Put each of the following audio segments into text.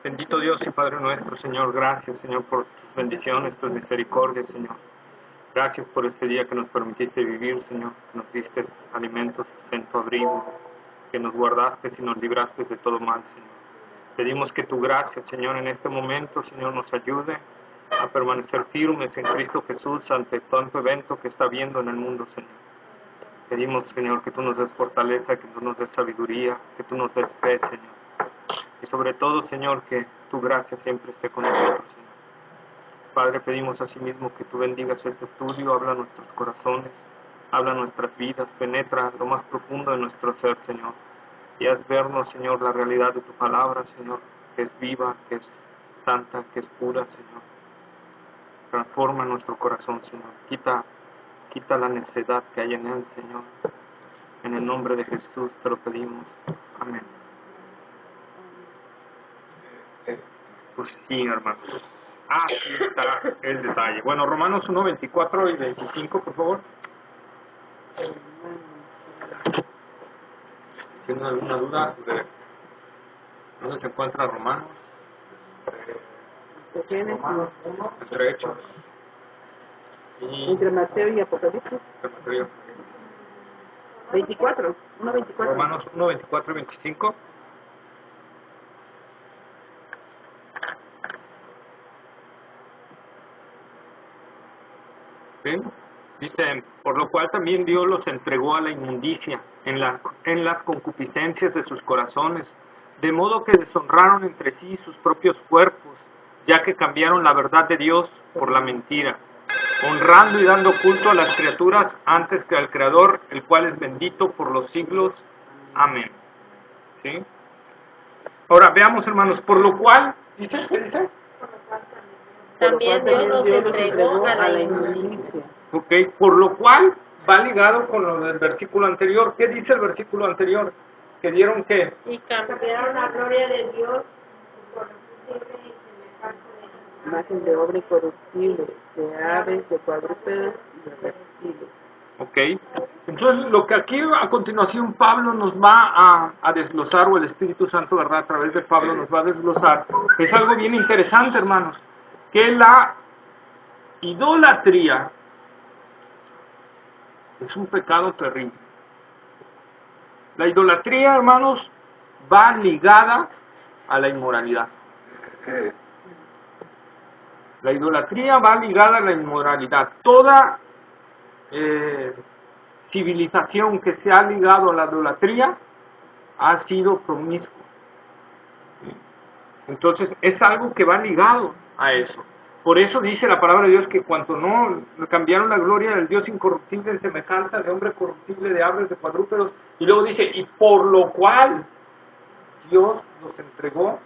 Bendito Dios y Padre nuestro, Señor, gracias, Señor, por tus bendiciones, tus misericordias, Señor. Gracias por este día que nos permitiste vivir, Señor, que nos diste alimentos, sustento, abrigo, que nos guardaste y nos libraste de todo mal, Señor. Pedimos que tu gracia, Señor, en este momento, Señor, nos ayude a permanecer firmes en Cristo Jesús ante tanto evento que está habiendo en el mundo, Señor. Pedimos, Señor, que tú nos des fortaleza, que tú nos des sabiduría, que tú nos des fe, Señor. Y sobre todo, Señor, que tu gracia siempre esté con nosotros, Señor. Padre, pedimos asimismo que tú bendigas este estudio, habla a nuestros corazones, habla a nuestras vidas, penetra lo más profundo de nuestro ser, Señor. Y haz vernos, Señor, la realidad de tu palabra, Señor, que es viva, que es santa, que es pura, Señor. Transforma nuestro corazón, Señor. Quita la necedad que hay en él, Señor. En el nombre de Jesús te lo pedimos. Amén. Pues sí, hermanos. Aquí está el detalle. Bueno, Romanos 1, 24 y 25, por favor. ¿Tienen alguna duda de dónde se encuentra Romanos? Entre Hechos. Entre Mateo y Apocalipsis. 24, 1:24. Romanos 1, 24 y 25. ¿Sí? Dice, por lo cual también Dios los entregó a la inmundicia en las concupiscencias de sus corazones, de modo que deshonraron entre sí sus propios cuerpos, ya que cambiaron la verdad de Dios por la mentira, honrando y dando culto a las criaturas antes que al Creador, el cual es bendito por los siglos. Amén. ¿Sí? Ahora veamos, hermanos, por lo cual, ¿dice? ¿Qué dice? También Dios los entregó a la inmundicia. Ok, por lo cual va ligado con lo del versículo anterior. ¿Qué dice el versículo anterior? Que dieron qué? Y cambiaron la gloria de Dios por corruptible y semejante de Imagen de obra incorruptible, de aves, de cuadrúpedos y de reptiles. Ok, entonces lo que aquí a continuación Pablo nos va a desglosar, o el Espíritu Santo, ¿verdad? A través de Pablo nos va a desglosar, es algo bien interesante, hermanos, que la idolatría es un pecado terrible. La idolatría, hermanos, va ligada a la inmoralidad. La idolatría va ligada a la inmoralidad. Toda civilización que se ha ligado a la idolatría ha sido promiscua. Entonces es algo que va ligado a eso. Por eso dice la palabra de Dios que cuando no cambiaron la gloria del Dios incorruptible en semejanza de hombre corruptible, de aves, de cuadrúpedos, y luego dice, y por lo cual Dios los entregó,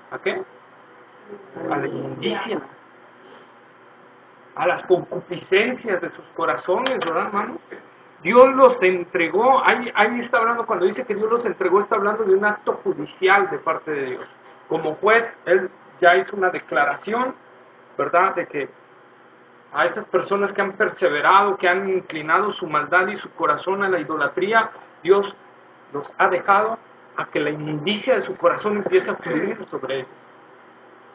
¿a qué? A la inmundicia, a las concupiscencias de sus corazones, ¿verdad, hermano? Dios los entregó, ahí está hablando, cuando dice que Dios los entregó, está hablando de un acto judicial de parte de Dios. Como juez, Él ya hizo una declaración, ¿verdad?, de que a estas personas que han perseverado, que han inclinado su maldad y su corazón a la idolatría, Dios los ha dejado a que la inmundicia de su corazón empiece a fluir sobre ellos.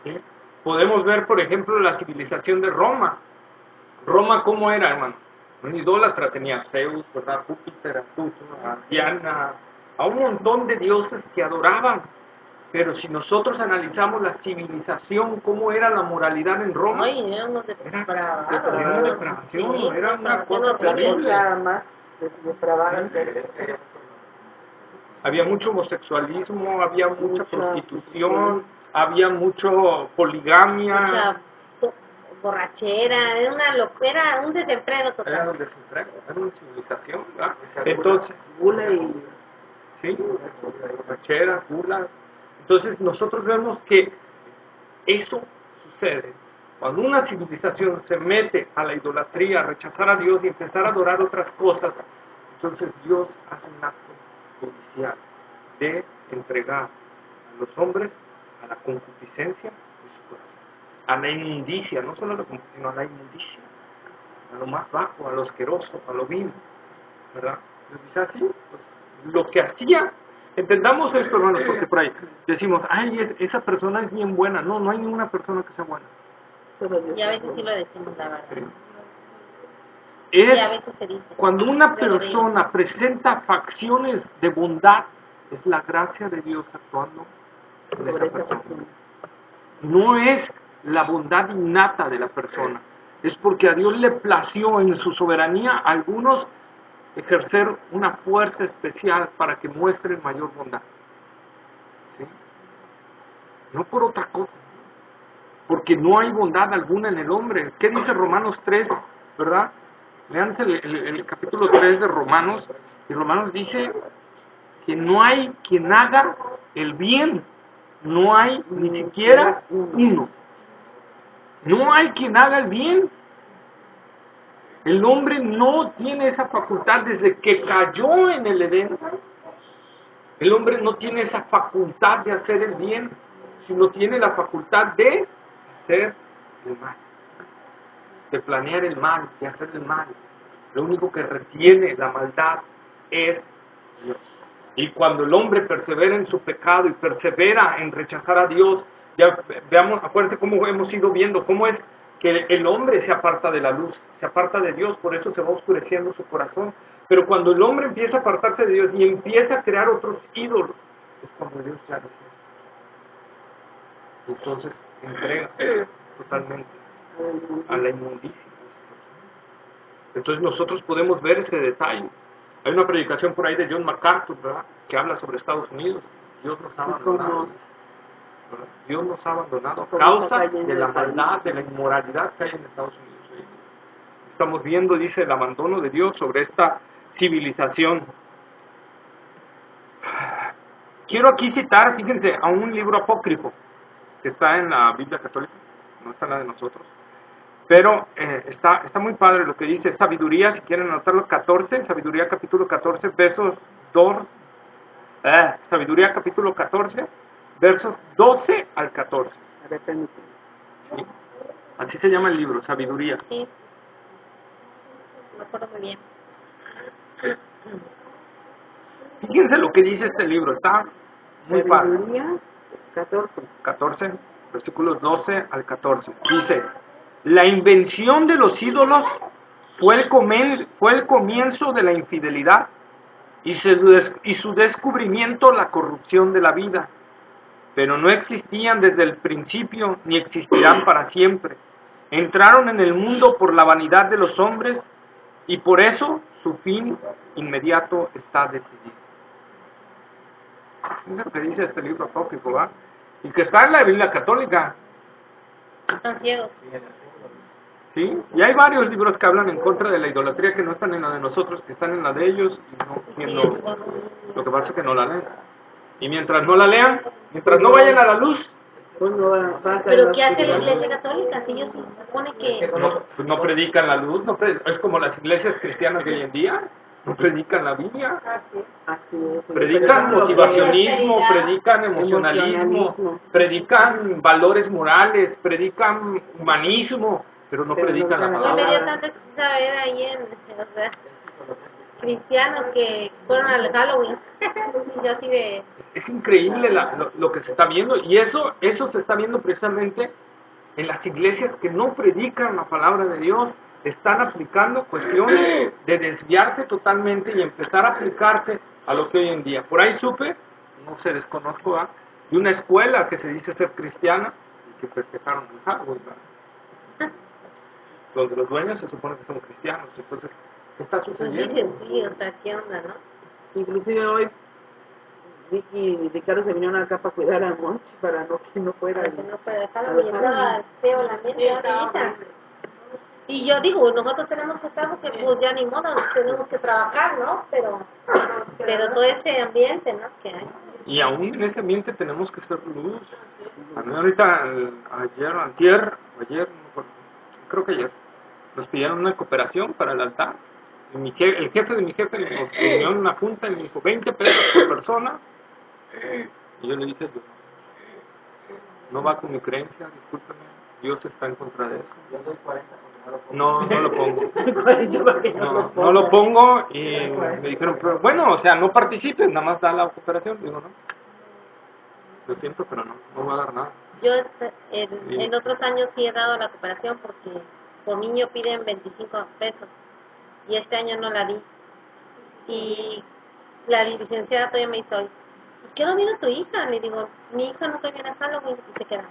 ¿Sí? Podemos ver, por ejemplo, la civilización de Roma. Roma, ¿cómo era, hermano? Un idólatra, tenía a Zeus, ¿verdad?, Júpiter, a Diana, a un montón de dioses que adoraban. Pero si nosotros analizamos la civilización, cómo era la moralidad en Roma, Ay, era una depravación. Sí, era una cosa terrible. Más depravada. Había mucho homosexualismo, había mucha prostitución, había mucho poligamia. Mucha borrachera, era una locura, un desempleo total. Era un desempleo, era una civilización, ¿verdad? Entonces, Gula y... sí, borrachera, gula. Entonces nosotros vemos que eso sucede cuando una civilización se mete a la idolatría, a rechazar a Dios y empezar a adorar otras cosas. Entonces Dios hace un acto judicial de entregar a los hombres a la concupiscencia de su corazón, a la inmundicia, no solo a la concupiscencia, sino a la inmundicia, a lo más bajo, a lo asqueroso, a lo vil, ¿verdad? Entonces así, pues, lo que hacía Entendamos esto, hermanos, porque por ahí decimos, ay, esa persona es bien buena. No, no hay ninguna persona que sea buena. Solo Dios. Y a veces sí lo decimos, la verdad. Es Y a veces se dice. cuando una Yo lo digo. persona presenta facciones de bondad, es la gracia de Dios actuando en Sobre esa esa persona. persona. No es la bondad innata de la persona, es porque a Dios le plació en su soberanía a algunos ejercer una fuerza especial para que muestren mayor bondad. ¿Sí? No por otra cosa, porque no hay bondad alguna en el hombre. ¿Qué dice Romanos 3, verdad? Leanse el capítulo 3 de Romanos, y Romanos dice que no hay quien haga el bien, no hay ni siquiera uno. No hay quien haga el bien. El hombre no tiene esa facultad desde que cayó en el Edén. El hombre no tiene esa facultad de hacer el bien, sino tiene la facultad de hacer el mal, de planear el mal, de hacer el mal. Lo único que retiene la maldad es Dios. Y cuando el hombre persevera en su pecado y persevera en rechazar a Dios, ya veamos, acuérdense cómo hemos ido viendo, cómo es que el hombre se aparta de la luz, se aparta de Dios, por eso se va oscureciendo su corazón. Pero cuando el hombre empieza a apartarse de Dios y empieza a crear otros ídolos, es cuando Dios ya dice. Entonces entrega totalmente a la inmundicia. Entonces nosotros podemos ver ese detalle. Hay una predicación por ahí de John MacArthur, ¿verdad?, que habla sobre Estados Unidos. Dios nos ha abandonado. ¿Verdad? Dios nos ha abandonado a causa de la maldad, de la inmoralidad que hay en Estados Unidos. Estamos viendo, dice, el abandono de Dios sobre esta civilización. Quiero aquí citar, fíjense, a un libro apócrifo que está en la Biblia católica, no está en la de nosotros, pero está muy padre lo que dice Sabiduría, si quieren anotarlo, 14, Sabiduría capítulo 14, versos 2, Sabiduría capítulo 14, versos 12 al 14. A ver, permíteme. ¿Sí? Así se llama el libro, Sabiduría. Sí. Me acuerdo muy bien. Fíjense lo que dice este libro, está muy padre. Sabiduría 14. 14, versículos 12 al 14. Dice, la invención de los ídolos fue el comienzo de la infidelidad y su descubrimiento la corrupción de la vida. Pero no existían desde el principio ni existirán para siempre. Entraron en el mundo por la vanidad de los hombres y por eso su fin inmediato está decidido. Es lo que dice este libro apócrifo, ¿va? Y que está en la Biblia católica. Están ciegos. ¿Sí? Y hay varios libros que hablan en contra de la idolatría que no están en la de nosotros, que están en la de ellos, y no, lo que pasa es que no la leen. Y mientras no la lean, mientras no vayan a la luz, Pues no va a ser ¿Pero la qué hace la oscuridad. Iglesia Católica? Si ellos se supone que... no predican la luz, es como las iglesias cristianas de hoy en día, no predican la Biblia. Así es. Predican motivacionismo, predican emocionalismo, predican valores morales, predican humanismo, pero no predican la No me palabra. dio tanta tristeza ver ahí o sea, cristianos que fueron al Halloween. Yo así de... Es increíble lo que se está viendo, y eso se está viendo precisamente en las iglesias que no predican la palabra de Dios. Están aplicando cuestiones de desviarse totalmente y empezar a aplicarse a lo que hoy en día. Por ahí supe, no sé, desconozco, ¿verdad?, de una escuela que se dice ser cristiana y que festejaron el Halloween, ¿verdad?, donde los dueños se supone que son cristianos. Entonces, ¿qué está Pues sucediendo? dicen, sí, o sea, ¿qué onda, no? Inclusive hoy Vicky y Ricardo se vinieron acá para cuidar a Monchi para que no fuera. Para que no pueda dejarlo, y estaba feo la mente ahorita. Y yo digo, nosotros tenemos que estar porque pues ya ni modo, tenemos que trabajar, ¿no? Pero todo ese ambiente, ¿no?, que hay. Y aún en ese ambiente tenemos que ser luz. A mí ahorita, ayer, no me acuerdo, creo que ayer, nos pidieron una cooperación para el altar. Y el jefe de mi jefe nos reunió en una junta y me dijo, 20 pesos por persona. Y yo le dije, no va con mi creencia, discúlpeme. Dios está en contra de eso. Yo doy 40 porque no lo pongo. No lo pongo y me dijeron, pero bueno, o sea, no participes, nada más da la cooperación. Digo, no. Lo siento, pero no voy a dar nada. Yo en otros años sí he dado la cooperación porque por niño piden 25 pesos y este año no la di. Y la licenciada todavía me hizo, ¿y qué no vino tu hija? Le digo, mi hija nunca viene a Halloween y se queda.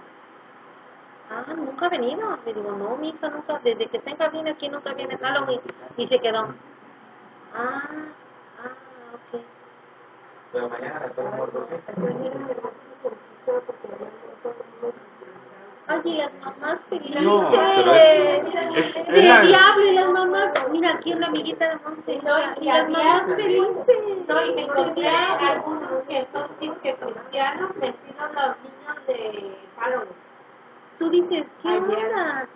Ah, nunca ha venido. Le digo, no, mi hija nunca, desde que tenga bien aquí nunca viene a Halloween y se quedó. Ok. Pero mañana le tomo muerto. Ay, y las mamás felices. No, pero es El la... diablo y las mamás. Mira, aquí una amiguita de Monte. Y las mamás felices. No, y me encontré algunos que son que cristianos vestidos los niños de Halloween. Tú dices, ¿qué Ayer. onda?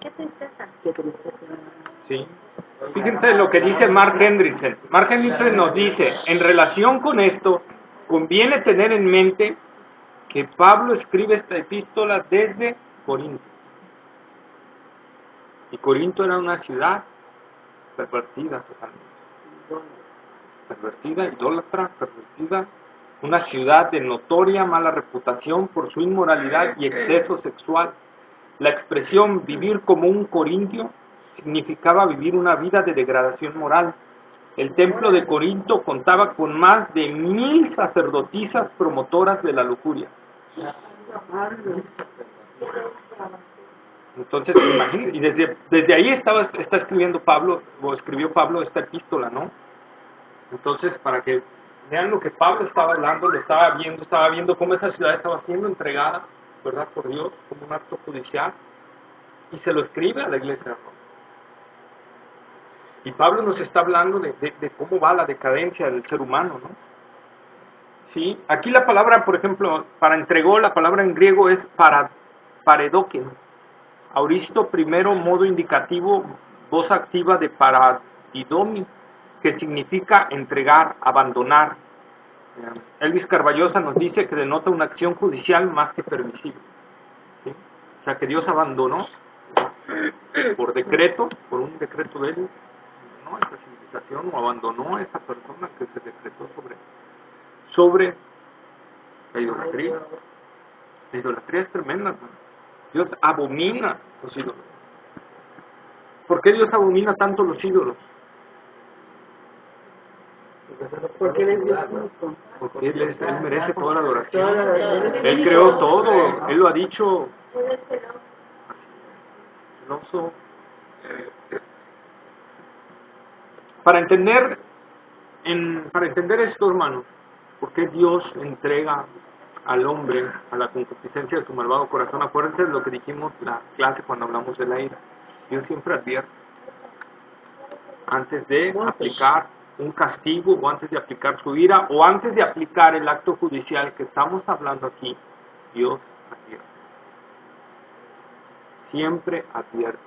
Qué tristeza. Sí. Fíjense lo que dice Mark Hendrickson. Mark Hendrickson nos dice, en relación con esto, conviene tener en mente que Pablo escribe esta epístola desde Corinto. Y Corinto era una ciudad pervertida totalmente. Pervertida, idólatra, pervertida. Una ciudad de notoria mala reputación por su inmoralidad y exceso sexual. La expresión vivir como un corintio significaba vivir una vida de degradación moral. El templo de Corinto contaba con más de 1000 sacerdotisas promotoras de la lujuria. Entonces, imagínense, y desde ahí está escribiendo Pablo, o escribió Pablo esta epístola, ¿no? Entonces, para que vean lo que Pablo estaba hablando, lo estaba viendo cómo esa ciudad estaba siendo entregada, ¿verdad?, por Dios, como un acto judicial, y se lo escribe a la iglesia de Roma. Y Pablo nos está hablando de cómo va la decadencia del ser humano, ¿no? Sí, aquí la palabra, por ejemplo, para entregó, la palabra en griego es paredoken. Auristo primero, modo indicativo, voz activa de paradidomi, que significa entregar, abandonar. Elvis Carballosa nos dice que denota una acción judicial más que permisible. ¿Sí? O sea, que Dios abandonó por decreto, por un decreto de él, ¿no?, esta civilización, o abandonó a esta persona que se decretó sobre la idolatría. La idolatría es tremenda, ¿no? Dios abomina los ídolos. ¿Por qué Dios abomina tanto los ídolos? Porque Él es Dios único. Porque Él merece toda la adoración. Él creó todo, Él lo ha dicho. Celoso. Para entender esto, hermanos, ¿por qué Dios entrega al hombre a la concupiscencia de su malvado corazón? Acuérdense de lo que dijimos en la clase cuando hablamos de la ira. Dios siempre advierte antes de aplicar un castigo, o antes de aplicar su ira, o antes de aplicar el acto judicial que estamos hablando aquí. Dios advierte. Siempre advierte.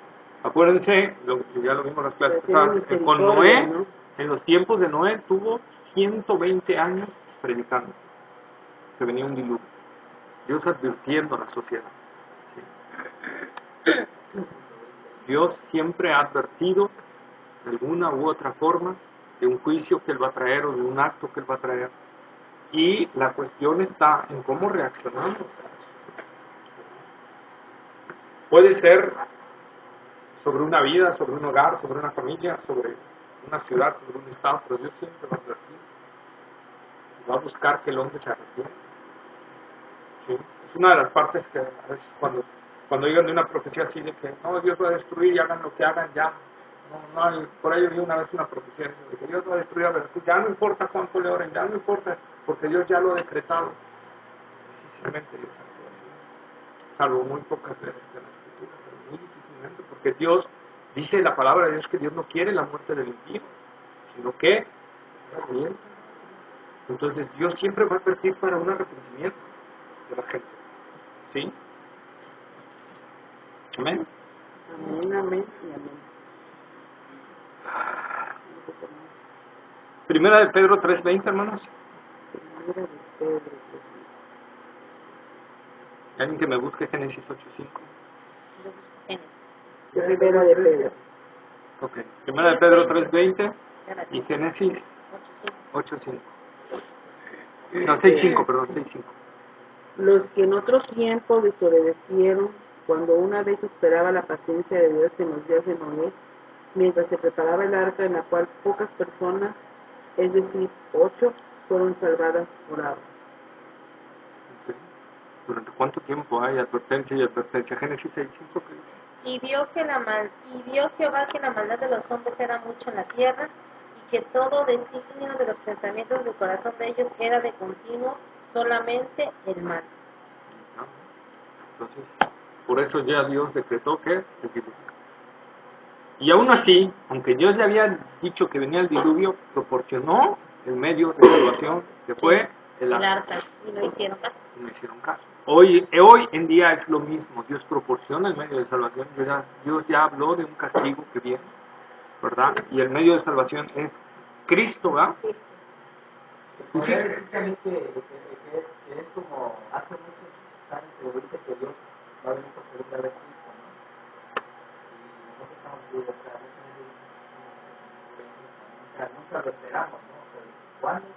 Acuérdense, ya lo vimos en las clases pasadas, con Noé, ¿no? En los tiempos de Noé tuvo 120 años predicando que venía un diluvio. Dios advirtiendo a la sociedad. ¿Sí? Dios siempre ha advertido de alguna u otra forma de un juicio que Él va a traer o de un acto que Él va a traer. Y la cuestión está en cómo reaccionamos. Puede ser sobre una vida, sobre un hogar, sobre una familia, sobre una ciudad, sobre un estado, pero Dios siempre va a advertir. Va a buscar que el hombre se arrepienta. ¿Sí? Es una de las partes que a veces cuando oigan de una profecía así de que no, Dios va a destruir y hagan lo que hagan ya. No, por ahí vi una vez una profecía de que Dios va a destruir a Veracruz. Ya no importa cuánto le oren, ya no importa, porque Dios ya lo ha decretado. Difícilmente Dios actúa así. Salvo muy pocas veces en la Escritura, pero muy difícilmente, porque Dios, dice la palabra de Dios que Dios no quiere la muerte del impío, sino que la vida. Entonces Dios siempre va a advertir para un arrepentimiento de la gente. ¿Sí? Amén. Amén, amén y amén. Primera de Pedro 3:20, hermanos. Primera de Pedro 3:20. Alguien que me busque Génesis 8:5. Primera de Pedro. Ok. Primera de Pedro 3:20 y Génesis 8:5. No, 6:5, perdón, 6:5. Los que en otro tiempo desobedecieron, cuando una vez esperaba la paciencia de Dios en los días de Noé, mientras se preparaba el arca en la cual pocas personas, es decir, 8, fueron salvadas por agua. Ok. ¿Durante cuánto tiempo hay advertencia y advertencia? Génesis 6:5, ¿qué dice? Y vio Jehová que la maldad de los hombres era mucho en la tierra, y que todo designio de los pensamientos del corazón de ellos era de continuo solamente el mal. ¿No? Entonces, por eso ya Dios decretó que el diluvio. Y aún así, aunque Dios le había dicho que venía el diluvio, proporcionó el medio de salvación, que fue el arca. Y no hicieron caso. Y no hicieron caso. Hoy en día es lo mismo. Dios proporciona el medio de salvación. Dios ya habló de un castigo que viene, ¿verdad? Y el medio de salvación es Cristo, ¿verdad? Podría decir también que es como hace muchos años se dice que Dios va a venir por segunda vez Cristo, ¿no? Y nosotros estamos vivos, o sea, nunca lo esperamos, ¿no? O sea, ¿cuándo?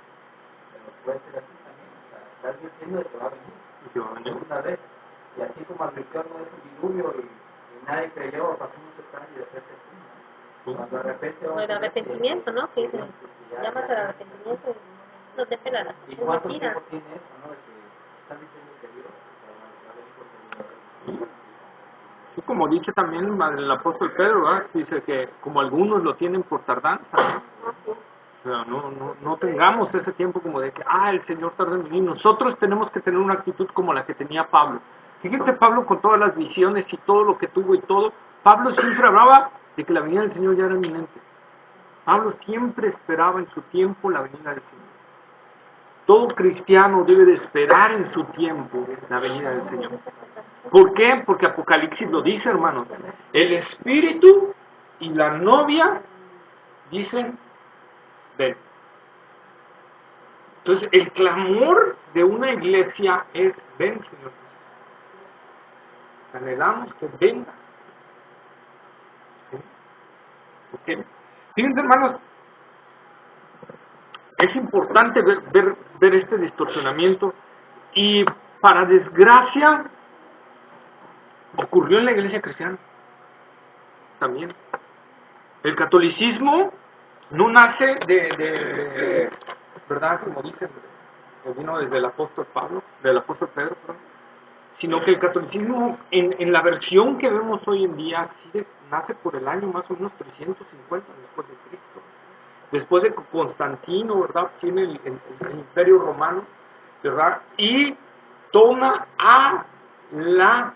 Pero puede ser así también, o sea, está advirtiendo de que va a venir por segunda vez. Y así como advirtió no es un diluvio y nadie creyó, pasó muchos años y de repente sí, ¿no? Cuando de repente... O el arrepentimiento, ¿no? Que dicen, llamas al arrepentimiento y no te pelan. ¿Y Es cuánto mentira. tiempo tiene eso, no? De que están diciendo que Dios va a venir por segunda vez. Sí, como dice también el apóstol Pedro, ¿verdad? Dice que como algunos lo tienen por tardanza, ¿no? O sea, no tengamos ese tiempo como de que, el Señor tarda en venir. Nosotros tenemos que tener una actitud como la que tenía Pablo. Fíjense Pablo con todas las visiones y todo lo que tuvo y todo. Pablo siempre hablaba de que la venida del Señor ya era inminente. Pablo siempre esperaba en su tiempo la venida del Señor. Todo cristiano debe de esperar en su tiempo la venida del Señor. ¿Por qué? Porque Apocalipsis lo dice, hermanos. El Espíritu y la novia dicen, ven. Entonces, el clamor de una iglesia es, ven, Señor Jesús. Anhelamos que venga. ¿Sí? ¿Ok? Fíjense, hermanos, es importante ver este distorsionamiento y, para desgracia, ocurrió en la iglesia cristiana también. El catolicismo no nace de ¿verdad? Como dicen, que vino desde el apóstol Pedro, sino que el catolicismo, en la versión que vemos hoy en día, nace por el año más o menos 350 después de Cristo. Después de Constantino, ¿verdad? Tiene el Imperio Romano, ¿verdad? Y toma a la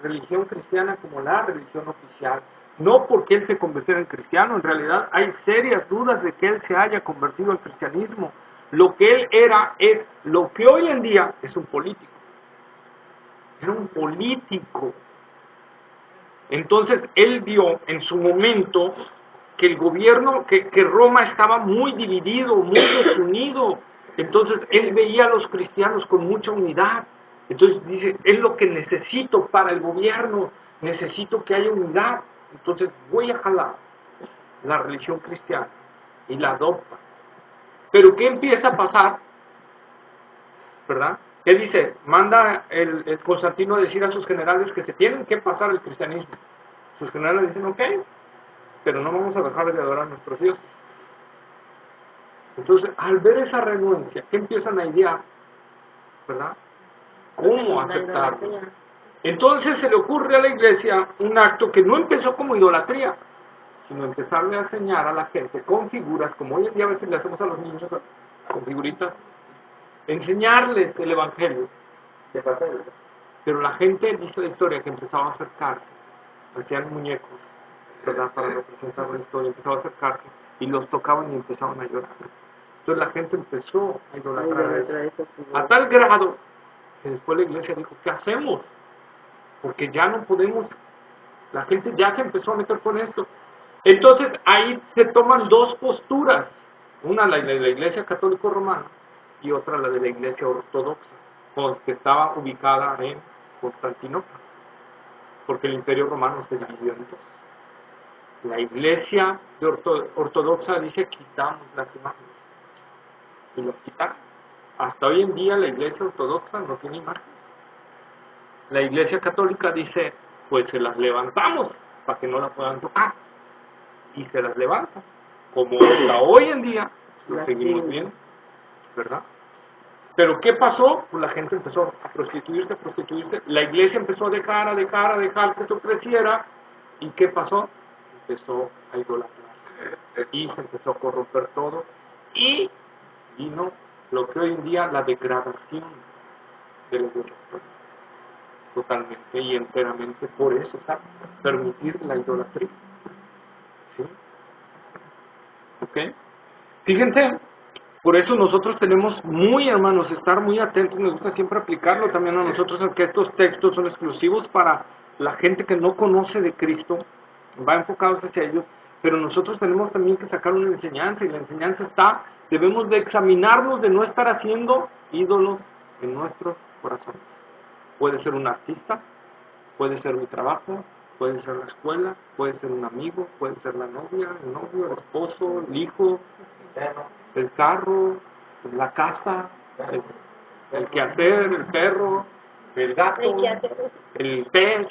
religión cristiana como la religión oficial. No porque él se convirtiera en cristiano, en realidad hay serias dudas de que él se haya convertido al cristianismo. Lo que él era es lo que hoy en día es un político. Era un político. Entonces él vio en su momento que el gobierno, que Roma estaba muy dividido, muy desunido. Entonces él veía a los cristianos con mucha unidad. Entonces dice, es lo que necesito para el gobierno, necesito que haya unidad. Entonces voy a jalar la religión cristiana y la adopta. Pero ¿qué empieza a pasar? ¿Verdad? ¿Qué dice? Manda el Constantino a decir a sus generales que se tienen que pasar el cristianismo. Sus generales dicen, ok, pero no vamos a dejar de adorar a nuestros dioses. Entonces, al ver esa renuencia, ¿qué empiezan a idear? ¿Verdad? ¿Cómo aceptarlo? Entonces se le ocurre a la iglesia un acto que no empezó como idolatría, sino empezarle a enseñar a la gente con figuras, como hoy en día a veces le hacemos a los niños, con figuritas, enseñarles el evangelio de papel. Pero la gente, dice la historia, que empezaba a acercarse, hacían muñecos, ¿verdad? Para representar la historia, empezaba a acercarse y los tocaban y empezaban a llorar. Entonces la gente empezó a idolatrar eso, a tal grado que después la iglesia dijo, ¿qué hacemos? Porque ya no podemos, la gente ya se empezó a meter con esto. Entonces ahí se toman dos posturas, una la de la iglesia católico romana y otra la de la iglesia ortodoxa, que estaba ubicada en Constantinopla, porque el Imperio Romano se dividió en dos. La Iglesia ortodoxa dice quitamos las imágenes y los quitaron. Hasta hoy en día la Iglesia ortodoxa no tiene imágenes. La Iglesia católica dice, pues se las levantamos para que no la puedan tocar, y se las levanta, como hasta hoy en día lo seguimos viendo, ¿verdad? Pero ¿qué pasó? Pues la gente empezó a prostituirse, la Iglesia empezó a dejar que eso creciera, ¿y qué pasó? Empezó a idolatrar, y se empezó a corromper todo, y vino lo que hoy en día la degradación de la Iglesia católica, totalmente y enteramente. Por eso, ¿sabes? Permitir la idolatría. ¿Sí? ¿Ok? Fíjense, por eso nosotros tenemos muy, hermanos, estar muy atentos. Me gusta siempre aplicarlo también a nosotros, que estos textos son exclusivos para la gente que no conoce de Cristo, va enfocados hacia ellos, pero nosotros tenemos también que sacar una enseñanza, y la enseñanza está, debemos de examinarnos de no estar haciendo ídolos en nuestros corazones. Puede ser un artista, puede ser mi trabajo, puede ser la escuela, puede ser un amigo, puede ser la novia, el novio, el esposo, el hijo, el carro, la casa, el quehacer, el perro, el gato, el pez,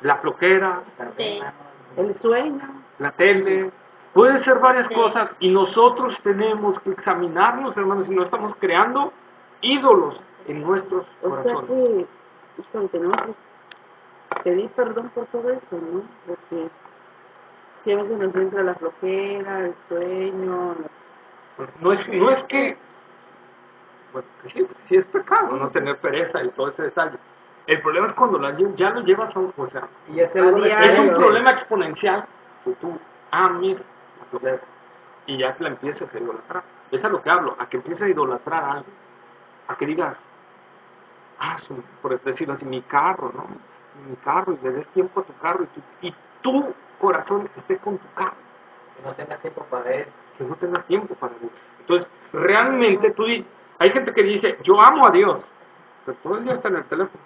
la flojera, el sueño, la tele. Puede ser varias cosas, y nosotros tenemos que examinarnos, hermanos, si no estamos creando ídolos en nuestros corazones. O sea que, híjole, tenemos que pedir perdón por todo eso, ¿no? Porque si a veces nos entra la flojera, el sueño. No es que, bueno, sí es pecado no tener pereza y todo ese detalle. El problema es cuando ya lo llevas a un, o sea, es un problema exponencial que tú ames la flojera y ya te la empiezas a idolatrar. Eso es a lo que hablo, a que empieces a idolatrar algo, a que digas, por decirlo así, mi carro, ¿no? Mi carro, y le des tiempo a tu carro, y tu corazón esté con tu carro. Que no tengas tiempo para él. Que no tengas tiempo para él. Entonces, realmente hay gente que dice, yo amo a Dios, pero todo el día está en el teléfono.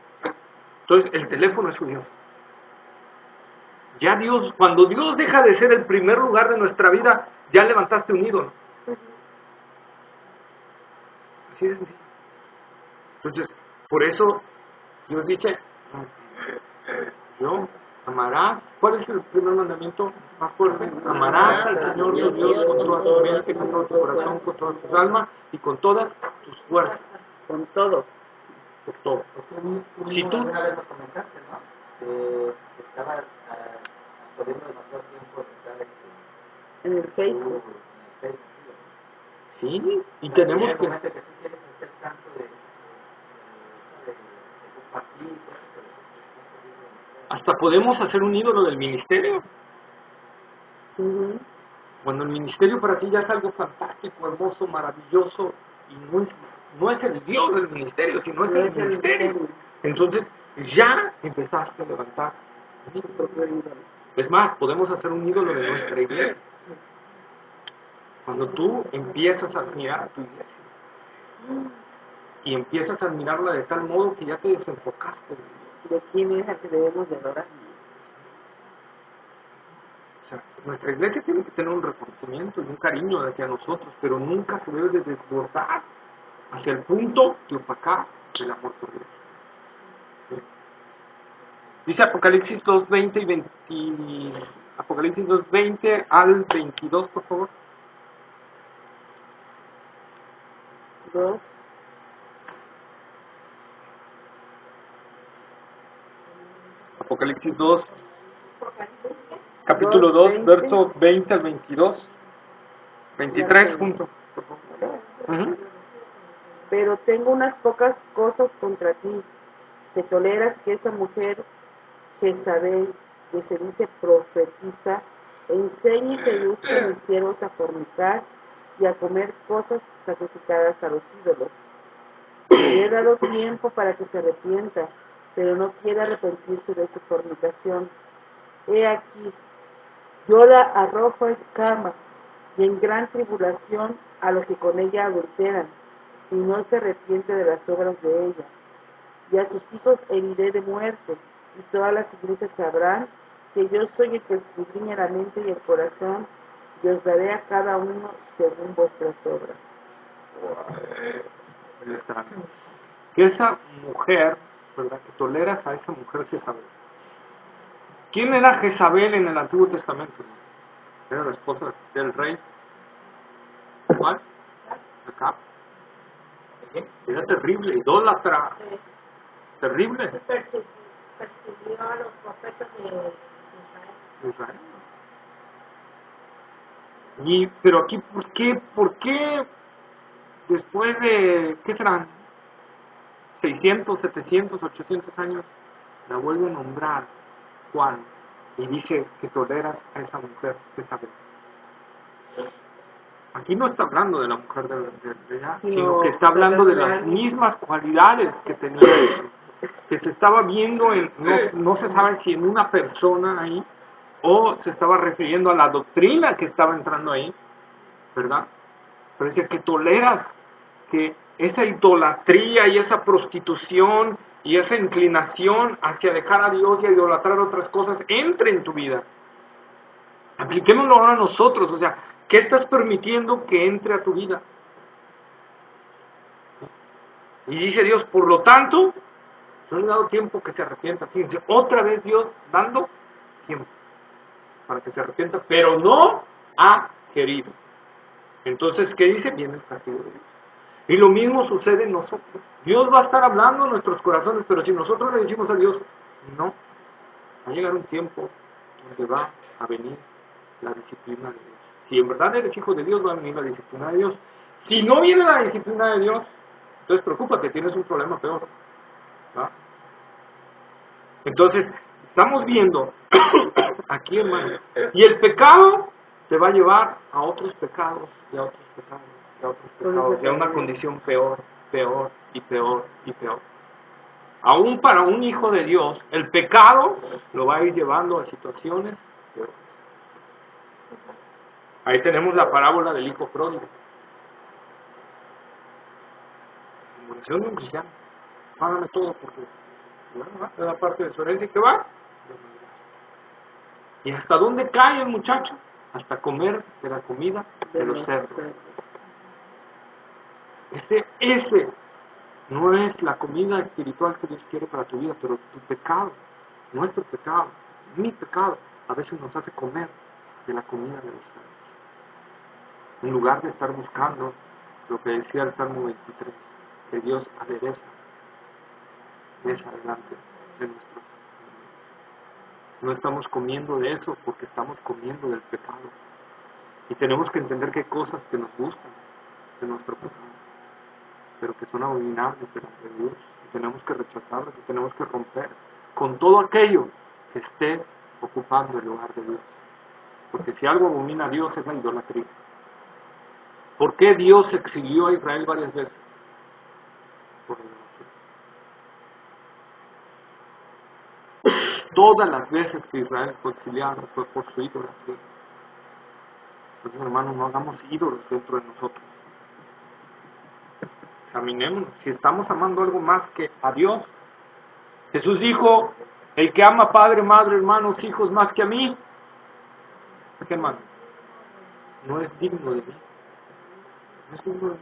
Entonces, el teléfono es su Dios. Ya Dios, cuando Dios deja de ser el primer lugar de nuestra vida, ya levantaste un ídolo. Así de sencillo. Entonces, por eso Dios dice, amarás. ¿Cuál es el primer mandamiento más fuerte? Amarás al Señor tu Dios con toda tu mente, con todo tu corazón, con todas tus almas y con todas tus fuerzas. Con todo. Por todo. Si tú una vez nos comentaste, ¿no? Que estaba perdiendo demasiado tiempo en el Facebook. Sí, y tenemos que... Hasta podemos hacer un ídolo del ministerio. Cuando el ministerio para ti ya es algo fantástico, hermoso, maravilloso, y no es el Dios del ministerio, sino es el ministerio. Entonces ya empezaste a levantar un ídolo. Es más, podemos hacer un ídolo de nuestra iglesia. Cuando tú empiezas a admirar a tu iglesia y empiezas a admirarla de tal modo que ya te desenfocaste de quién es la que debemos de adorar. O sea, nuestra iglesia tiene que tener un reconocimiento y un cariño hacia nosotros, pero nunca se debe de desbordar hacia el punto de opacar el amor por Dios. ¿Sí? Dice Apocalipsis 2:20 y 20, Apocalipsis 2:20 al 22, por favor. 2. Apocalipsis 2, capítulo 2, verso 20 al 22, 23 juntos, por favor. Pero tengo unas pocas cosas contra ti, que toleras que esa mujer Jezabel, que se dice profetiza, enseñe y seduzca a mis siervos a fornicar y a comer cosas sacrificadas a los ídolos. Le he dado tiempo para que se arrepienta, pero no quiere arrepentirse de su fornicación. He aquí, yo la arrojo en cama y en gran tribulación a los que con ella adulteran, y no se arrepiente de las obras de ella. y a sus hijos heriré de muerte, y todas las iglesias sabrán que yo soy el que escudriña la mente y el corazón, y os daré a cada uno según vuestras obras. Que esa mujer, ¿verdad? Que toleras a esa mujer Jezabel. ¿Quién era Jezabel en el Antiguo Testamento? Era la esposa del rey. ¿Cuál? Acab. Era terrible, idólatra. Terrible. Persiguió a los profetas de Israel. Pero aquí, ¿por qué después de, ¿qué serán? 600, 700, 800 años, la vuelve a nombrar Juan y dice que toleras a esa mujer Jezabel? Aquí no está hablando de la mujer de allá, sino que está hablando de las mismas cualidades que tenía eso, que se estaba viendo no se sabe si en una persona ahí, o se estaba refiriendo a la doctrina que estaba entrando ahí, ¿verdad? Pero dice que toleras que esa idolatría y esa prostitución y esa inclinación hacia dejar a Dios y a idolatrar otras cosas entre en tu vida. Apliquémoslo ahora a nosotros, o sea, ¿qué estás permitiendo que entre a tu vida? Y dice Dios, por lo tanto, yo le he dado tiempo que se arrepienta. Fíjense, otra vez Dios dando tiempo para que se arrepienta, pero no ha querido. Entonces, ¿qué dice? Viene el castigo de Dios. Y lo mismo sucede en nosotros. Dios va a estar hablando en nuestros corazones, pero si nosotros le decimos a Dios, no, va a llegar un tiempo donde va a venir la disciplina de Dios. Si en verdad eres hijo de Dios, va a venir la disciplina de Dios. Si no viene la disciplina de Dios, entonces preocúpate, tienes un problema peor. ¿Va? Entonces, estamos viendo aquí, hermano, y el pecado te va a llevar a otros pecados, y a otros pecados, y a otros pecados, y a una condición peor, peor, y peor, y peor. Aún para un hijo de Dios, el pecado lo va a ir llevando a situaciones peores. Ahí tenemos la parábola del hijo pródigo. La murmuración de un cristiano. Págame todo porque es la parte de su herencia que va. ¿Y hasta dónde cae el muchacho? Hasta comer de la comida de los cerdos. Ese no es la comida espiritual que Dios quiere para tu vida, pero tu pecado, nuestro pecado, mi pecado, a veces nos hace comer de la comida de los cerdos. En lugar de estar buscando lo que decía el Salmo 23, que Dios adereza mesa delante de nuestros. No estamos comiendo de eso porque estamos comiendo del pecado. Y tenemos que entender que hay cosas que nos gustan de nuestro pecado, pero que son abominables delante de Dios. Y tenemos que rechazarlas y tenemos que romper con todo aquello que esté ocupando el lugar de Dios. Porque si algo abomina a Dios es la idolatría. ¿Por qué Dios exilió a Israel varias veces? Por la idolatría. Todas las veces que Israel fue exiliado fue por su idolatría. Entonces, hermanos, no hagamos ídolos dentro de nosotros. Examinémonos. Si estamos amando algo más que a Dios. Jesús dijo, el que ama padre, madre, hermanos, hijos más que a mí, ¿qué hermano? No es digno de mí. No es digno de mí.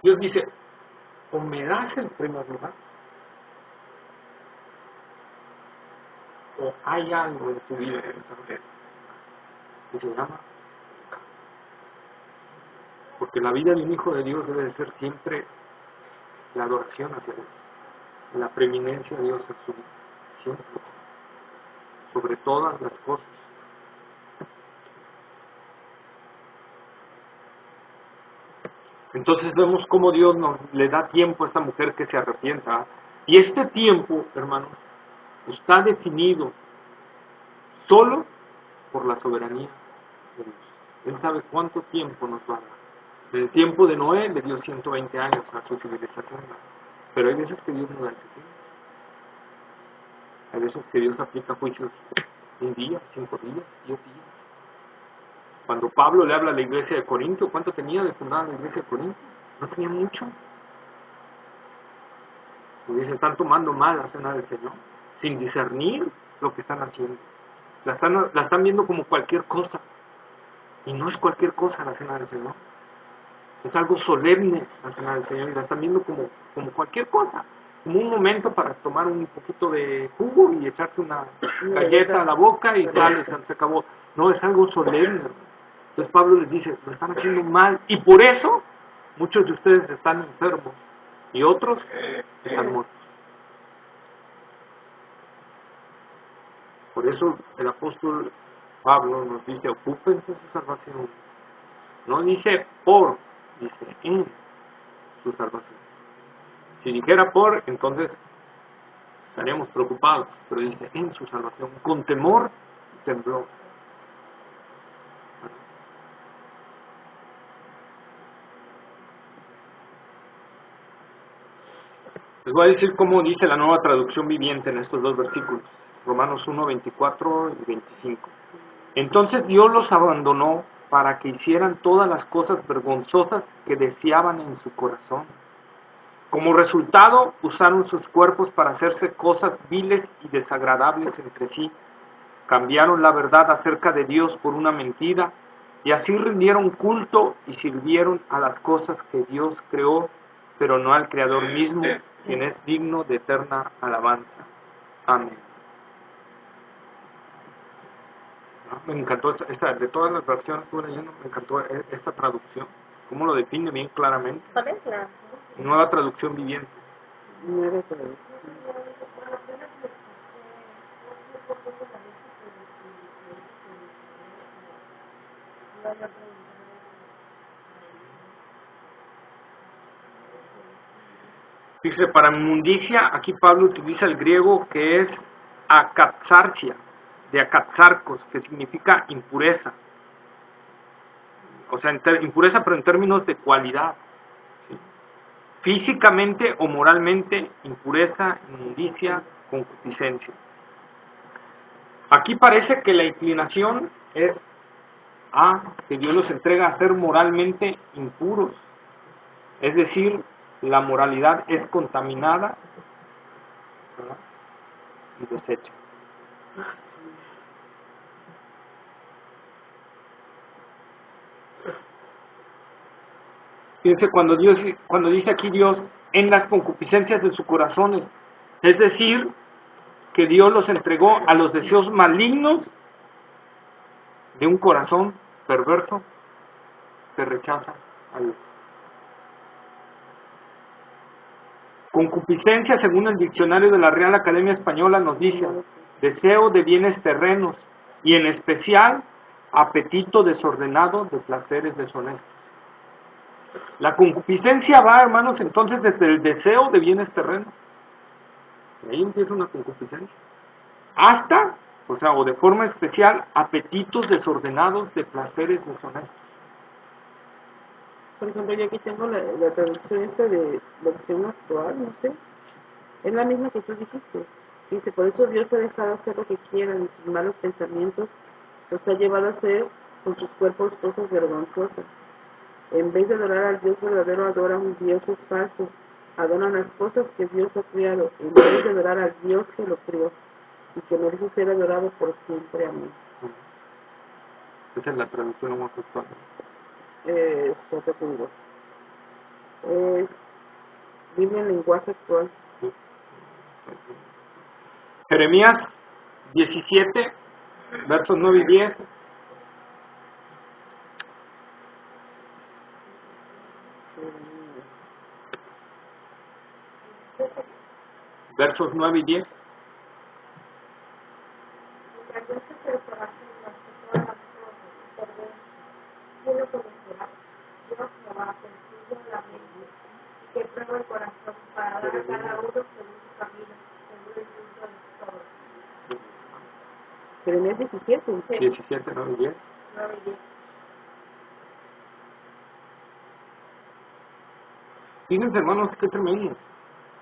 Dios dice, o me das el primer lugar, o hay algo en tu vida que se llama pecado. Porque la vida de un hijo de Dios debe de ser siempre la adoración hacia Dios, la preeminencia de Dios en su vida, siempre, sobre todas las cosas. Entonces vemos cómo Dios le da tiempo a esta mujer que se arrepienta. Y este tiempo, hermanos, está definido solo por la soberanía de Dios. Él sabe cuánto tiempo nos va a dar. En el tiempo de Noé le dio 120 años a su civilización. Pero hay veces que Dios no da ese tiempo. Hay veces que Dios aplica juicios un día, 5 días, 10 días. Cuando Pablo le habla a la iglesia de Corinto, ¿cuánto tenía de fundada la iglesia de Corinto? No tenía mucho. Pues dice, están tomando mal la cena del Señor, sin discernir lo que están haciendo. La están viendo como cualquier cosa. Y no es cualquier cosa la cena del Señor. Es algo solemne la cena del Señor. Y la están viendo como cualquier cosa. Como un momento para tomar un poquito de jugo y echarse una galleta a la boca y tal, se acabó. No, es algo solemne. Entonces Pablo les dice, lo están haciendo mal. Y por eso muchos de ustedes están enfermos y otros están muertos. Por eso el apóstol Pablo nos dice, ocúpense de su salvación. No dice por, dice en su salvación. Si dijera por, entonces estaríamos preocupados, pero dice en su salvación, con temor y temblor. Les voy a decir cómo dice la Nueva Traducción Viviente en estos dos versículos, Romanos 1, 24 y 25. Entonces Dios los abandonó para que hicieran todas las cosas vergonzosas que deseaban en su corazón. Como resultado, usaron sus cuerpos para hacerse cosas viles y desagradables entre sí. Cambiaron la verdad acerca de Dios por una mentira, y así rindieron culto y sirvieron a las cosas que Dios creó, pero no al Creador mismo, quien es digno de eterna alabanza. Amén. ¿No? Me encantó de todas las versiones que estuve leyendo, me encantó esta traducción. Cómo lo define bien claramente. ¿Cuál es la? Nueva Traducción Viviente. Nueva traducción. Dice, para inmundicia, aquí Pablo utiliza el griego que es akatsarsia, de akatsarkos, que significa impureza. O sea, impureza, pero en términos de cualidad. ¿Sí? Físicamente o moralmente, impureza, inmundicia, concupiscencia. Aquí parece que la inclinación es a que Dios los entrega a ser moralmente impuros. Es decir, la moralidad es contaminada, ¿verdad?, y deshecha. Fíjense, cuando dice aquí Dios, en las concupiscencias de sus corazones, es decir, que Dios los entregó a los deseos malignos de un corazón perverso que rechaza a Dios. Concupiscencia, según el diccionario de la Real Academia Española, nos dice deseo de bienes terrenos y en especial apetito desordenado de placeres deshonestos. La concupiscencia va, hermanos, entonces desde el deseo de bienes terrenos. Ahí empieza una concupiscencia. Hasta, o de forma especial, apetitos desordenados de placeres deshonestos. Por ejemplo, yo aquí tengo la traducción esta de la versión actual, no sé. Es la misma que tú dijiste. Dice, por eso Dios ha dejado hacer lo que quieran y sus malos pensamientos los ha llevado a hacer con sus cuerpos cosas vergonzosas. En vez de adorar al Dios verdadero, adoran dioses falsos. Adoran las cosas que Dios ha creado, en vez de adorar al Dios que lo creó y que merece ser adorado por siempre. Amén. Esa es la traducción más actual. Yo te tengo. Biblia en lenguaje actual. Jeremías 17, versos 9 y 10. Versos 9 y 10. Jeremías 17. 17, 9 y 10. Fíjense, hermanos, qué tremendo.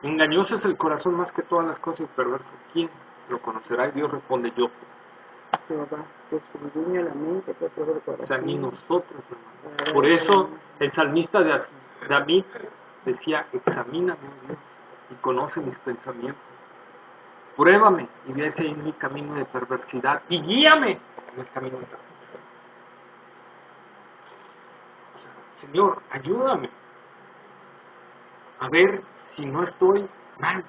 Engañoso es el corazón más que todas las cosas, perverso. ¿Quién lo conocerá? Y Dios responde, yo. Jehová, que escudriña la mente, que todo el corazón. O sea, ni nosotros, hermanos. Por eso el salmista de David decía, examíname, Dios, y y conoce mis pensamientos. Pruébame y ve si hay en mi camino de perversidad y guíame en el camino de perversidad. Señor, ayúdame a ver si no estoy mal.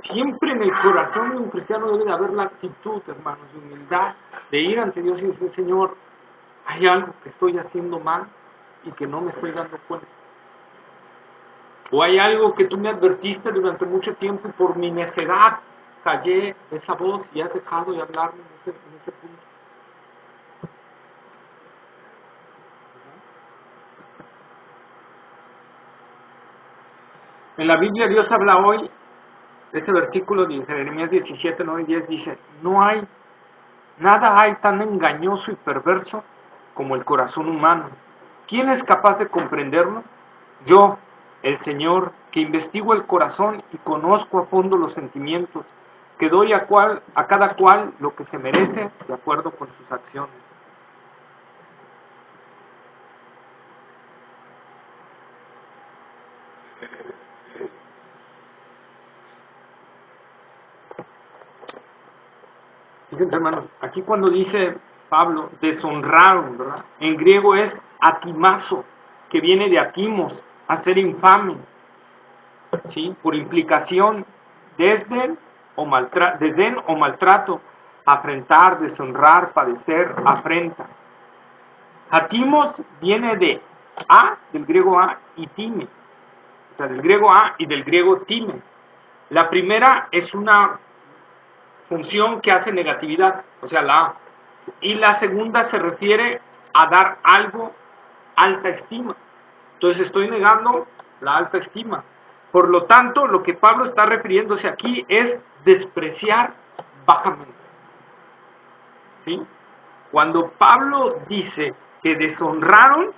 Siempre en el corazón de un cristiano debe de haber la actitud, hermanos, de humildad, de ir ante Dios y decir, Señor, hay algo que estoy haciendo mal y que no me estoy dando cuenta. O hay algo que tú me advertiste durante mucho tiempo y por mi necedad callé esa voz y has dejado de hablarme en ese punto. En la Biblia Dios habla hoy, ese versículo de Jeremías 17, 9 y 10 dice, nada hay tan engañoso y perverso como el corazón humano. ¿Quién es capaz de comprenderlo? Yo, el Señor, que investigo el corazón y conozco a fondo los sentimientos, que doy a cada cual lo que se merece de acuerdo con sus acciones. Fíjense, hermanos, aquí cuando dice Pablo, deshonraron, ¿verdad? En griego es atimazo, que viene de atimos, hacer infame, ¿sí? Por implicación, desdén o maltrato, afrentar, deshonrar, padecer, afrenta. Atimos viene de del griego a, y time, o sea, del griego a y del griego time. La primera es una función que hace negatividad, o sea, la A. Y la segunda se refiere a dar algo alta estima. Entonces estoy negando la alta estima. Por lo tanto, lo que Pablo está refiriéndose aquí es despreciar bajamente. ¿Sí? Cuando Pablo dice que deshonraron,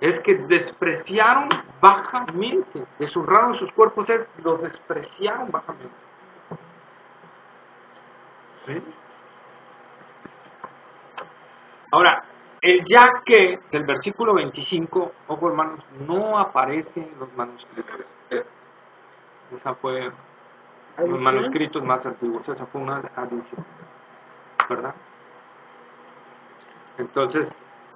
es que despreciaron bajamente. Deshonraron sus cuerpos, los despreciaron bajamente. ¿Sí? Ahora, el ya que del versículo 25, ojo hermanos, no aparece en los manuscritos. Esa fue los manuscritos más antiguos, esa fue una adición, ¿verdad? Entonces,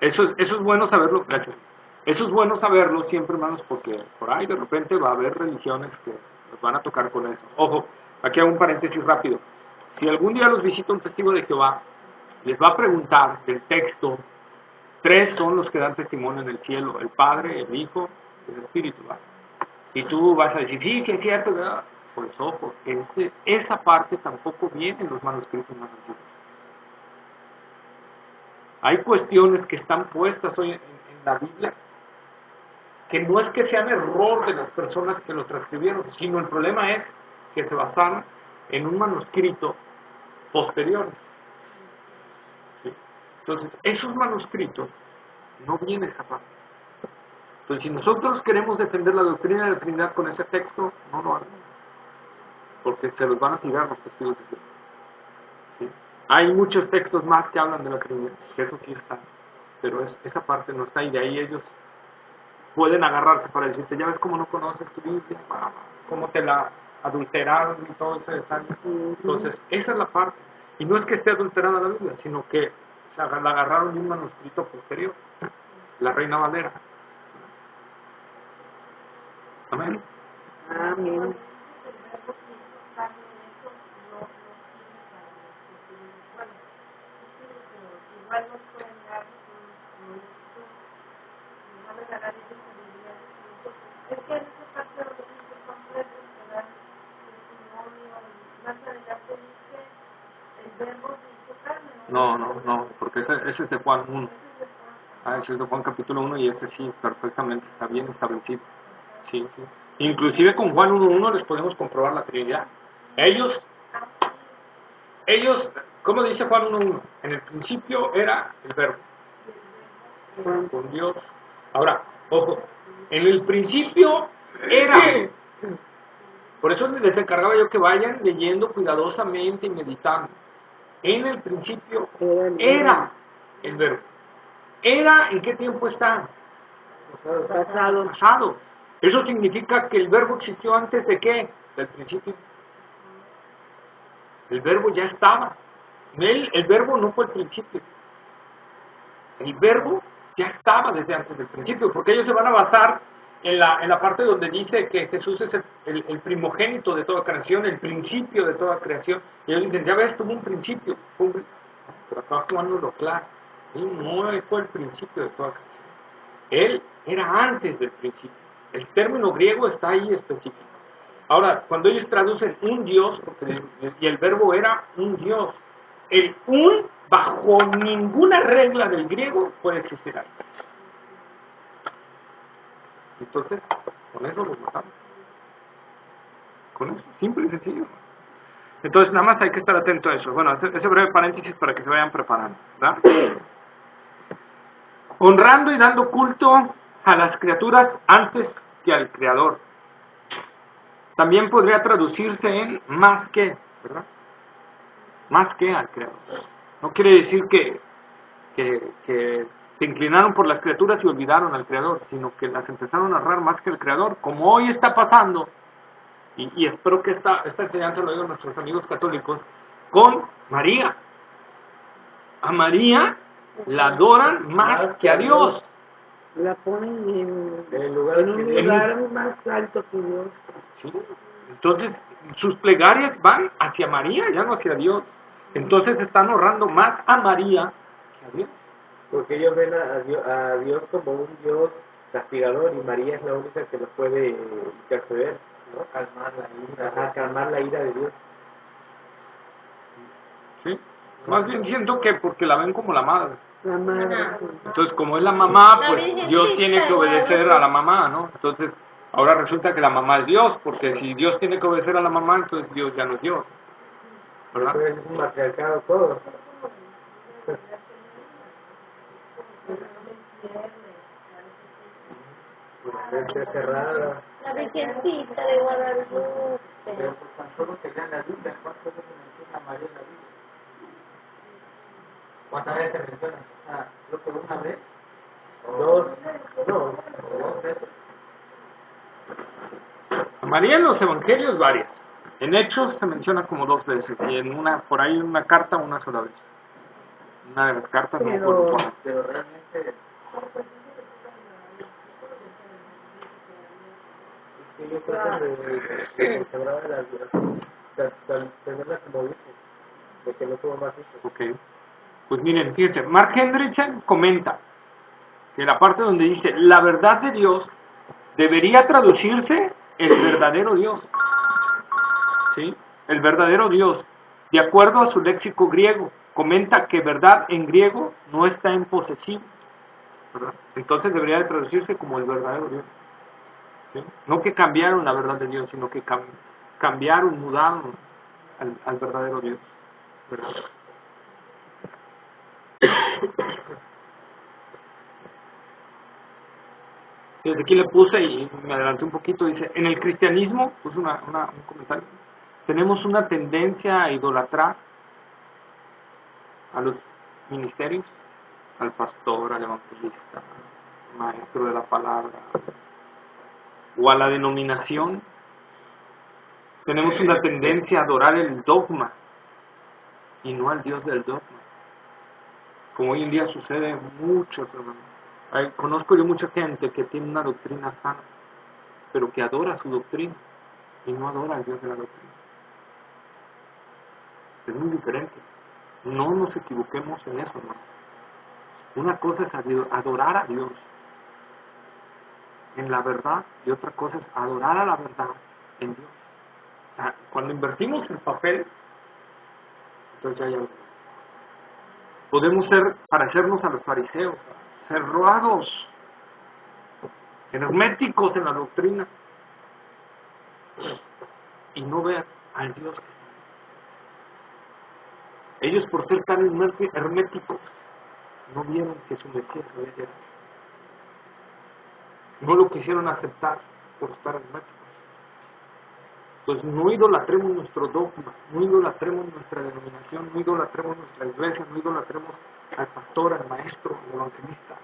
eso es bueno saberlo, gracias. Eso es bueno saberlo siempre, hermanos, porque por ahí de repente va a haber religiones que nos van a tocar con eso. Ojo, aquí hago un paréntesis rápido. Si algún día los visita un testigo de Jehová, les va a preguntar del texto, 3 son los que dan testimonio en el cielo, el Padre, el Hijo, el Espíritu. ¿Va? Y tú vas a decir, sí, es cierto, ¿verdad? Pues ojo, esa parte tampoco viene en los manuscritos más antiguos. Hay cuestiones que están puestas hoy en la Biblia que no es que sean error de las personas que lo transcribieron, sino el problema es que se basaron en un manuscrito posterior. ¿Sí? Entonces, esos manuscritos no vienen esa parte. Entonces, si nosotros queremos defender la doctrina de la Trinidad con ese texto, no lo hagamos, porque se los van a tirar los testigos de Jehová. ¿Sí? Hay muchos textos más que hablan de la Trinidad, que eso sí está, pero esa parte no está, y de ahí ellos pueden agarrarse para decirte, ya ves cómo no conoces tu Biblia, cómo te la adulteraron y todo ese detalle. Entonces, esa es la parte. Y no es que esté adulterada la Biblia, sino que la agarraron de un manuscrito posterior, la Reina Valera. Amén. Amén. Igual nos pueden dar regalar esa sabiduría. Es que en esa parte de los hijos son pueblos que dan testimonio, y más adelante dice el verbo se hizo carne. No, porque ese es de Juan 1. Ese es de Juan capítulo 1 y este sí, perfectamente, está bien establecido. Sí. Inclusive con Juan 1.1 les podemos comprobar la Trinidad. Ellos, ¿cómo dice Juan 1.1? En el principio era el verbo con Dios. Ahora, ojo, en el principio era. Por eso les encargaba yo que vayan leyendo cuidadosamente y meditando. En el principio era el verbo. ¿Era en qué tiempo está? Pasado. Pasado. Eso significa que el verbo existió antes de qué? Del principio. El verbo ya estaba. El verbo no fue el principio. El verbo ya estaba desde antes del principio, porque ellos se van a basar en la parte donde dice que Jesús es el primogénito de toda creación, el principio de toda creación. Y ellos dicen, ya ves, tuvo un principio. Pero acá jugándolo claro. Él no fue el principio de toda creación. Él era antes del principio. El término griego está ahí específico. Ahora, cuando ellos traducen un Dios, y el verbo era un Dios, el un, bajo ninguna regla del griego, puede existir ahí. Entonces, con eso lo matamos. Con eso, simple y sencillo. Entonces, nada más hay que estar atento a eso. Bueno, ese breve paréntesis para que se vayan preparando, ¿verdad? Honrando y dando culto a las criaturas antes que al Creador. También podría traducirse en más que, ¿verdad? Más que al Creador. No quiere decir que se inclinaron por las criaturas y olvidaron al Creador, sino que las empezaron a honrar más que al Creador, como hoy está pasando, y espero que esta enseñanza lo digan nuestros amigos católicos, con María. A María la adoran más que a Dios. La ponen en un lugar más alto que Dios. ¿Sí? Entonces, sus plegarias van hacia María, ya no hacia Dios. Entonces están honrando más a María que a Dios. Porque ellos ven a Dios como un Dios castigador y María es la única que los puede interceder, ¿no? Calmar la ira de Dios. ¿Sí? Más bien siento que porque la ven como la madre. La madre. Entonces, como es la mamá, pues Dios tiene que obedecer a la mamá, ¿no? Entonces, ahora resulta que la mamá es Dios, porque si Dios tiene que obedecer a la mamá, entonces Dios ya no es Dios. ¿Verdad? Entonces es un matriarcado todo. Cerrada. La Virgencita de Guadalupe. Pero pues tan solo que lean la Biblia, ¿cuántas veces menciona María en la Biblia? ¿Cuántas veces se menciona? O sea, creo que una vez. Dos veces. A María en los evangelios varias. En Hechos se menciona como 2 veces, y en por ahí una carta una sola vez. Una de las cartas no recuerdo cuál. Pero realmente ellos tratan de quebrar tenerla como hijo, de que no tuvo más hijos. Ok. Pues miren, fíjense, Mark Hendrickson comenta que la parte donde dice la verdad de Dios debería traducirse el verdadero Dios. ¿Sí? El verdadero Dios. De acuerdo a su léxico griego, comenta que verdad en griego no está en posesivo. ¿Verdad? Entonces debería de traducirse como el verdadero Dios. ¿Sí? No que cambiaron la verdad de Dios, sino que cambiaron, mudaron al verdadero Dios. ¿Verdad? Desde aquí le puse y me adelanté un poquito, dice, en el cristianismo, puse un comentario, tenemos una tendencia a idolatrar a los ministerios, al pastor, al evangelista, al maestro de la palabra, o a la denominación. Tenemos una tendencia a adorar el dogma y no al Dios del dogma, como hoy en día sucede mucho, hermano. Conozco yo mucha gente que tiene una doctrina sana, pero que adora su doctrina y no adora al Dios de la doctrina. Es muy diferente. No nos equivoquemos en eso, hermano. Una cosa es adorar a Dios en la verdad y otra cosa es adorar a la verdad en Dios. O sea, cuando invertimos el papel, entonces ya podemos parecernos a los fariseos, cerrados, herméticos en la doctrina, y no ver al Dios. Ellos, por ser tan herméticos, no vieron que su Mesías había llegado. No lo quisieron aceptar por estar herméticos. Pues no idolatremos nuestro dogma, no idolatremos nuestra denominación, no idolatremos nuestra iglesia, no idolatremos al pastor, al maestro, al evangelista.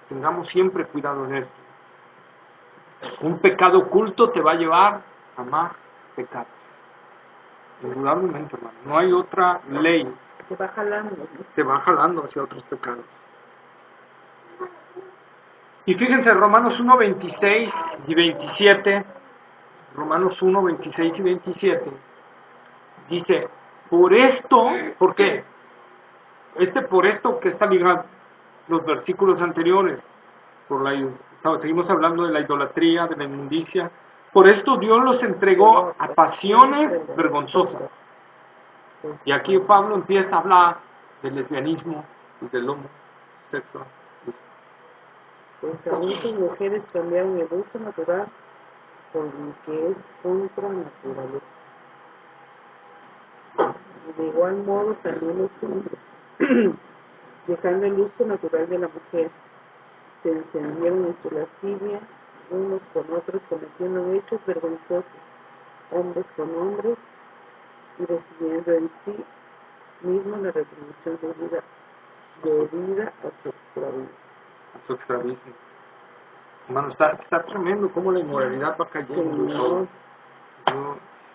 Tengamos siempre cuidado en esto. Un pecado oculto te va a llevar a más pecados. Indudablemente, hermano. No hay otra ley. Te va jalando, ¿no? Te va jalando hacia otros pecados. Y fíjense, Romanos 1, 26 y 27, Romanos 1, 26 y 27, dice, por esto, ¿por qué? Por esto que está ligado los versículos anteriores, seguimos hablando de la idolatría, de la inmundicia, por esto Dios los entregó a pasiones vergonzosas. Y aquí Pablo empieza a hablar del lesbianismo y del homosexual. Pues también sus mujeres cambiaron el uso natural por lo que es contra naturaleza. Y de igual modo también los hombres, dejando el uso natural de la mujer, se encendieron en su lascivia unos con otros, cometiendo hechos vergonzosos, hombres con hombres, y recibiendo en sí mismo la retribución debida a su esclavitud. A su extravismo. Hermano, está tremendo cómo la inmoralidad va cayendo.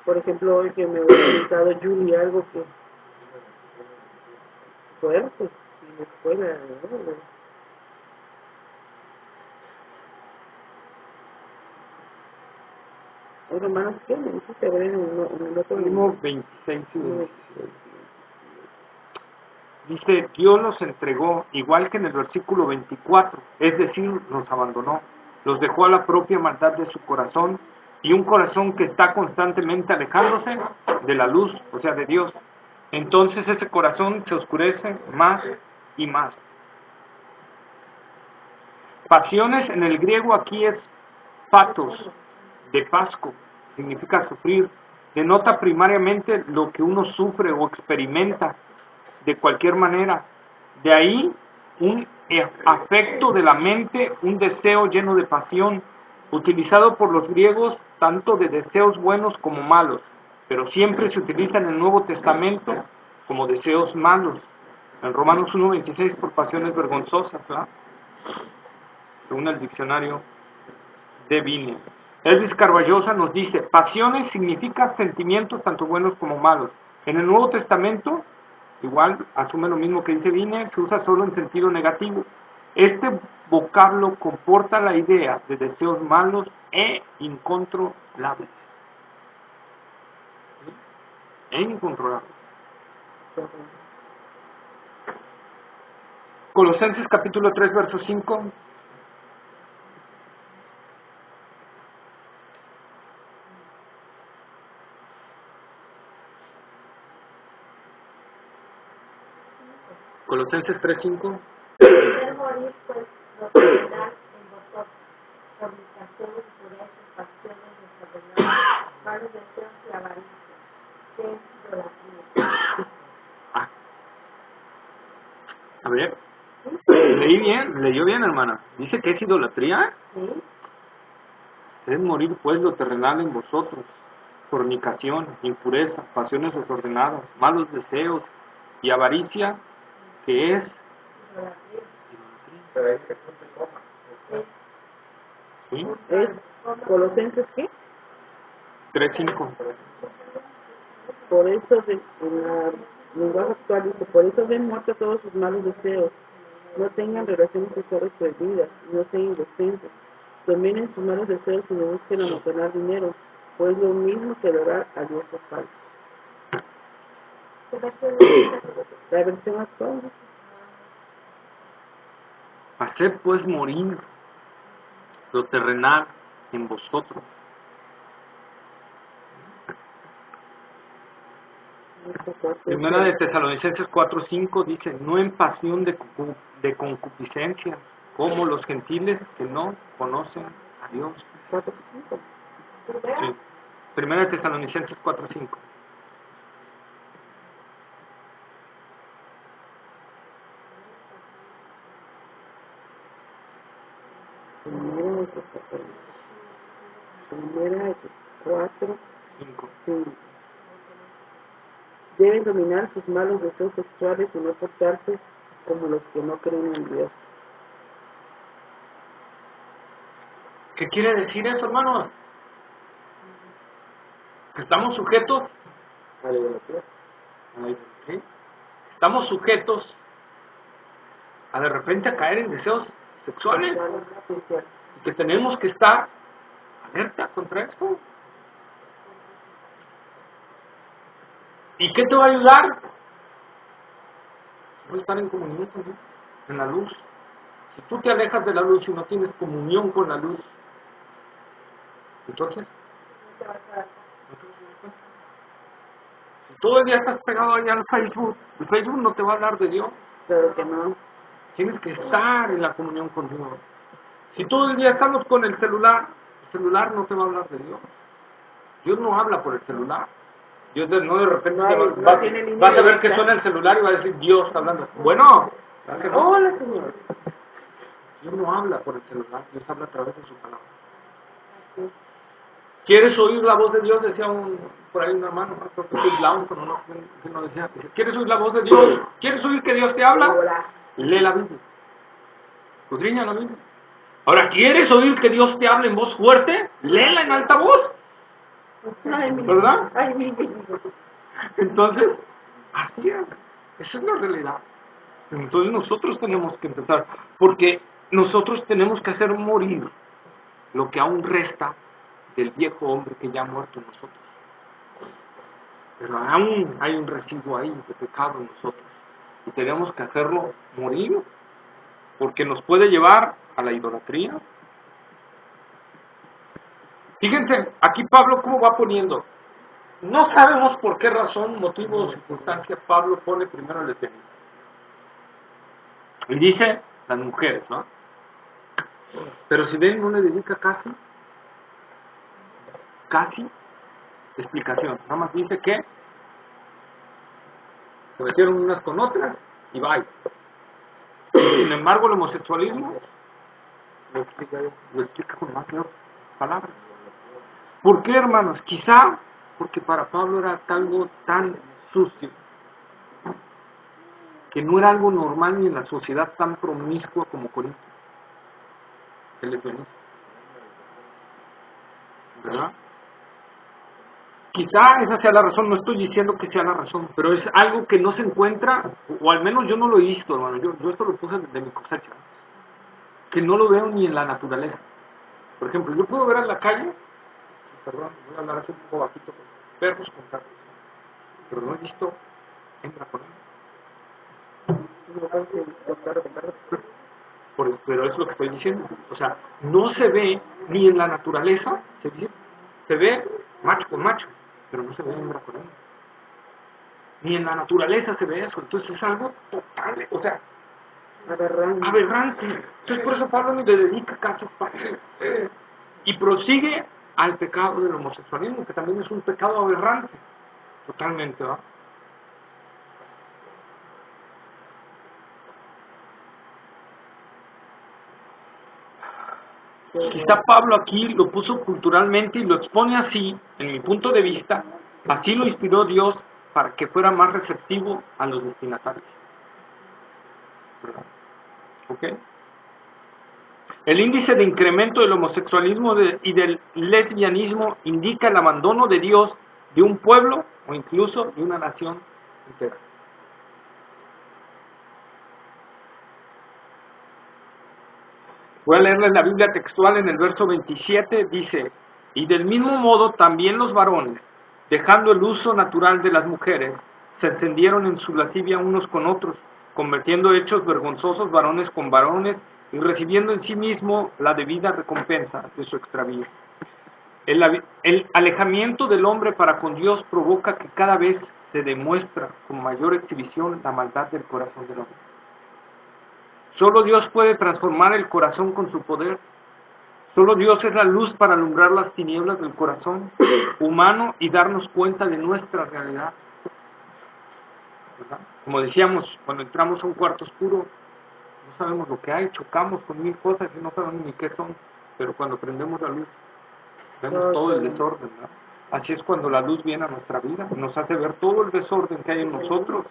Por ejemplo, hoy que me había comentado Julie algo que fuerte en la escuela, ¿no? Oye, hermanos, ¿qué me dijiste ver en el otro libro? 26 y 27. Dice, Dios los entregó, igual que en el versículo 24, es decir, los abandonó, los dejó a la propia maldad de su corazón, y un corazón que está constantemente alejándose de la luz, o sea, de Dios. Entonces ese corazón se oscurece más y más. Pasiones en el griego aquí es patos, de pasco, significa sufrir, denota primariamente lo que uno sufre o experimenta de cualquier manera. De ahí un afecto de la mente, un deseo lleno de pasión, utilizado por los griegos tanto de deseos buenos como malos, pero siempre se utiliza en el Nuevo Testamento como deseos malos. En Romanos 1:26 por pasiones vergonzosas, ¿verdad? Según el diccionario de Vine. Elvis Carballosa nos dice, pasiones significa sentimientos tanto buenos como malos. En el Nuevo Testamento, igual asume lo mismo que dice Vine, se usa solo en sentido negativo. Este vocablo comporta la idea de deseos malos e incontrolables. E incontrolables. Colosenses capítulo 3, verso 5. Colosenses 3:5. Ser morir, pues, lo terrenal en vosotros, fornicaciones, impurezas, pasiones desordenadas, malos deseos y avaricia, que es idolatría. A ver, leyó bien, hermana. Dice que es idolatría. ¿Sí? Es morir, pues, lo terrenal en vosotros, fornicación, impureza, pasiones desordenadas, malos deseos y avaricia, que es Idolatría. ¿sí? ¿Es Colosenses qué? 3:5. Por eso, en la lenguaje actual dice, por eso den muerte a todos sus malos deseos, no tengan relaciones sexuales prohibidas, no sean indecentes, dominen sus malos deseos y no busquen amontonar dinero, pues lo mismo que adorar a dioses falsos. La versión actual dice, Haced pues morir lo terrenal en vosotros. Primera de Tesalonicenses 4:5 dice, no en pasión de concupiscencia, como los gentiles que no conocen a Dios. 4:5. Sí. Primera de Tesalonicenses 4:5. Primera de 4:5. Deben dominar sus malos deseos sexuales y no portarse como los que no creen en Dios. ¿Qué quiere decir eso, hermanos? Que estamos sujetos a la idolatría. ¿Sí? Estamos sujetos a de repente a caer en deseos sexuales. Y que tenemos que estar alerta contra esto. ¿Y qué te va a ayudar? Voy a estar en comunión con Dios, en la luz. Si tú te alejas de la luz y no tienes comunión con la luz, entonces, si todo el día estás pegado allá al Facebook, el Facebook no te va a hablar de Dios. Pero que no. Tienes que estar en la comunión con Dios. Si todo el día estamos con el celular no te va a hablar de Dios. Dios no habla por el celular. Dios no de repente vas a ver que suena el celular y va a decir Dios está hablando. Bueno, ¿verdad que no? Hola, Señor. Dios no habla por el celular, Dios habla a través de su palabra. ¿Quieres oír la voz de Dios? Decía por ahí un hermano, creo que soy Glauco, no decía. ¿Quieres oír la voz de Dios? ¿Quieres oír que Dios te habla? Lee la Biblia. Escudriña la Biblia. Ahora, ¿quieres oír que Dios te hable en voz fuerte? Léela en alta voz. ¿Verdad? Entonces, así es. Esa es la realidad. Entonces nosotros tenemos que empezar, porque nosotros tenemos que hacer morir lo que aún resta del viejo hombre que ya ha muerto en nosotros. Pero aún hay un residuo ahí de pecado en nosotros. Y tenemos que hacerlo morir, porque nos puede llevar a la idolatría. Fíjense, aquí Pablo cómo va poniendo. No sabemos por qué razón, motivo o circunstancia Pablo pone primero el lesbianismo. Y dice las mujeres, ¿no? Pero si ven, no le dedica casi explicación. Nada más dice que se metieron unas con otras y bye. Sin embargo, el homosexualismo lo explica con más palabras. ¿Por qué, hermanos? Quizá porque para Pablo era algo tan sucio, que no era algo normal ni en la sociedad tan promiscua como Corinto. El lesbianismo. ¿Verdad? Quizá esa sea la razón, no estoy diciendo que sea la razón, pero es algo que no se encuentra, o al menos yo no lo he visto, hermano, yo esto lo puse de mi cosecha, que no lo veo ni en la naturaleza. Por ejemplo, yo puedo ver en la calle, perdón, voy a hablar así un poco bajito, con perros con gatos, pero no he visto hembra con hembra. Pero es lo que estoy diciendo, o sea, no se ve ni en la naturaleza, se ve macho con macho, pero no se ve hembra con hembra. Ni en la naturaleza se ve eso, entonces es algo total, o sea, aberrante. Entonces por eso Pablo ni le dedica casi espacio. Y prosigue al pecado del homosexualismo, que también es un pecado aberrante, totalmente, ¿verdad? Quizá Pablo aquí lo puso culturalmente y lo expone así, en mi punto de vista, así lo inspiró Dios para que fuera más receptivo a los destinatarios. ¿Ok? El índice de incremento del homosexualismo y del lesbianismo indica el abandono de Dios de un pueblo o incluso de una nación entera. Voy a leerles la Biblia textual en el verso 27, dice: y del mismo modo también los varones, dejando el uso natural de las mujeres, se encendieron en su lascivia unos con otros, convirtiendo hechos vergonzosos varones con varones y recibiendo en sí mismo la debida recompensa de su extravío. El alejamiento del hombre para con Dios provoca que cada vez se demuestra con mayor exhibición la maldad del corazón del hombre. Solo Dios puede transformar el corazón con su poder. Solo Dios es la luz para alumbrar las tinieblas del corazón humano y darnos cuenta de nuestra realidad. ¿Verdad? Como decíamos, cuando entramos a un cuarto oscuro, no sabemos lo que hay, chocamos con mil cosas y no sabemos ni qué son, pero cuando prendemos la luz, vemos todo el desorden, ¿verdad? Así es cuando la luz viene a nuestra vida, nos hace ver todo el desorden que hay en nosotros.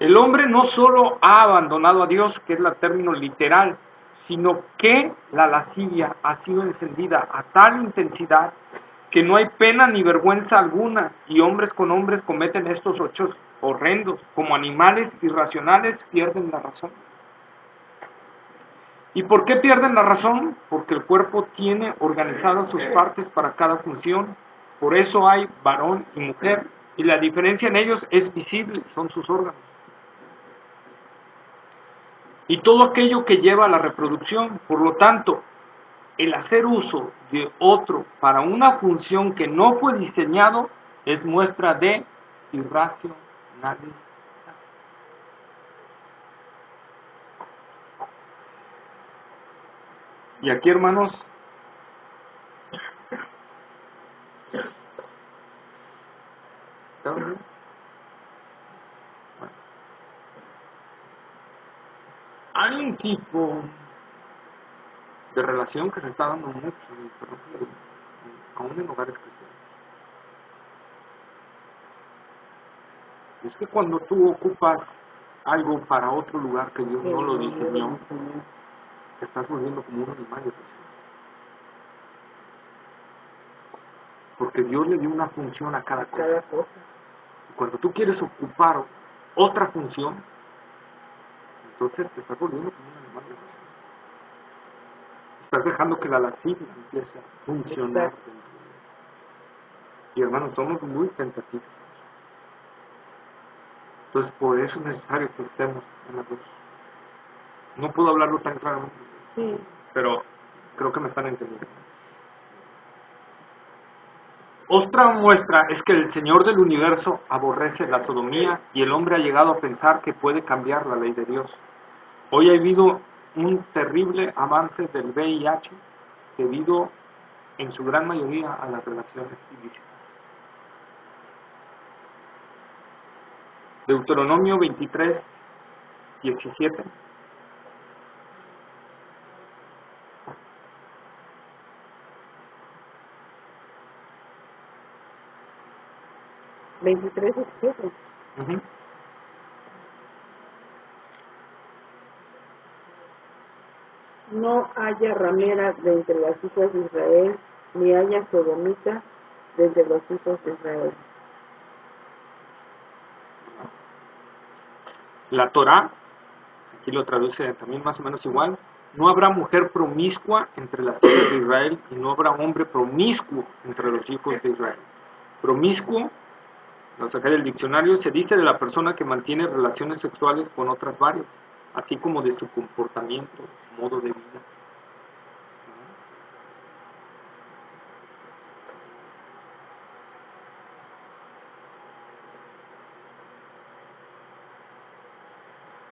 El hombre no solo ha abandonado a Dios, que es el término literal, sino que la lascivia ha sido encendida a tal intensidad que no hay pena ni vergüenza alguna, y hombres con hombres cometen estos hechos horrendos, como animales irracionales pierden la razón. ¿Y por qué pierden la razón? Porque el cuerpo tiene organizadas sus partes para cada función. Por eso hay varón y mujer, y la diferencia en ellos es visible, son sus órganos. Y todo aquello que lleva a la reproducción. Por lo tanto, el hacer uso de otro para una función que no fue diseñado es muestra de irracionalidad. Y aquí, hermanos, bueno, hay un tipo de relación que se está dando mucho, aún en hogares cristianos. Es que cuando tú ocupas algo para otro lugar que Dios no lo diseñó, te estás volviendo como un animal de presión. Porque Dios le dio una función a cada cosa. Y cuando tú quieres ocupar otra función, entonces te estás volviendo como un animal de presión. Estás dejando que la lascivia empiece a funcionar dentro de ti. Y hermanos, somos muy tentativos. Entonces, por eso es necesario que estemos en la luz. No puedo hablarlo tan claramente, pero creo que me están entendiendo. Otra muestra es que el Señor del universo aborrece la sodomía y el hombre ha llegado a pensar que puede cambiar la ley de Dios. Hoy ha habido un terrible avance del VIH debido en su gran mayoría a las relaciones ilícitas. Deuteronomio 23, 17. Uh-huh. No haya ramera de entre las hijas de Israel, ni haya sodomita de entre los hijos de Israel. La Torá, aquí lo traduce también más o menos igual, no habrá mujer promiscua entre las hijas de Israel y no habrá hombre promiscuo entre los hijos de Israel. Promiscuo, lo saqué del diccionario, se dice de la persona que mantiene relaciones sexuales con otras varias, así como de su comportamiento, modo de vida.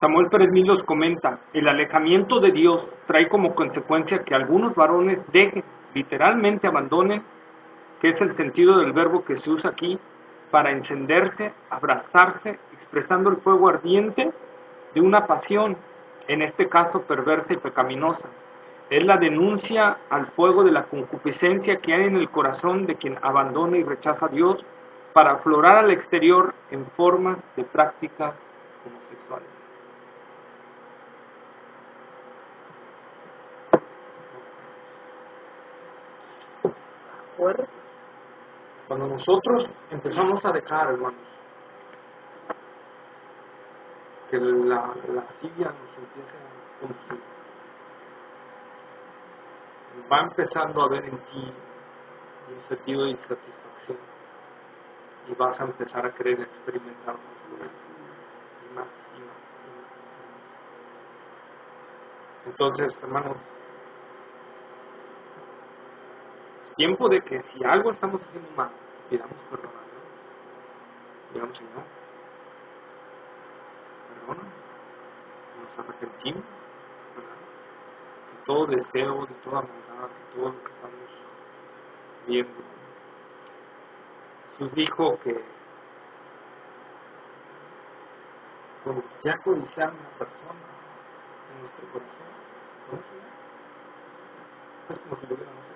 Samuel Pérez Milos comenta, el alejamiento de Dios trae como consecuencia que algunos varones dejen, literalmente abandonen, que es el sentido del verbo que se usa aquí, para encenderse, abrazarse, expresando el fuego ardiente de una pasión, en este caso perversa y pecaminosa. Es la denuncia al fuego de la concupiscencia que hay en el corazón de quien abandona y rechaza a Dios para aflorar al exterior en formas de prácticas homosexuales. Cuando nosotros empezamos a dejar, hermanos, que la lascivia nos empiece a consumir, va empezando a ver en ti un sentido de insatisfacción y vas a empezar a querer experimentar más y más. Entonces, hermanos, es tiempo de que si algo estamos haciendo mal, pidamos perdón a Dios. Digamos, Señor, perdona, nos arrepentimos, ¿verdad? De todo deseo, de toda maldad, de todo lo que estamos viendo. Jesús dijo que cuando ya codiciar a una persona en nuestro corazón, ¿no? Es como si lo hubiéramos hecho.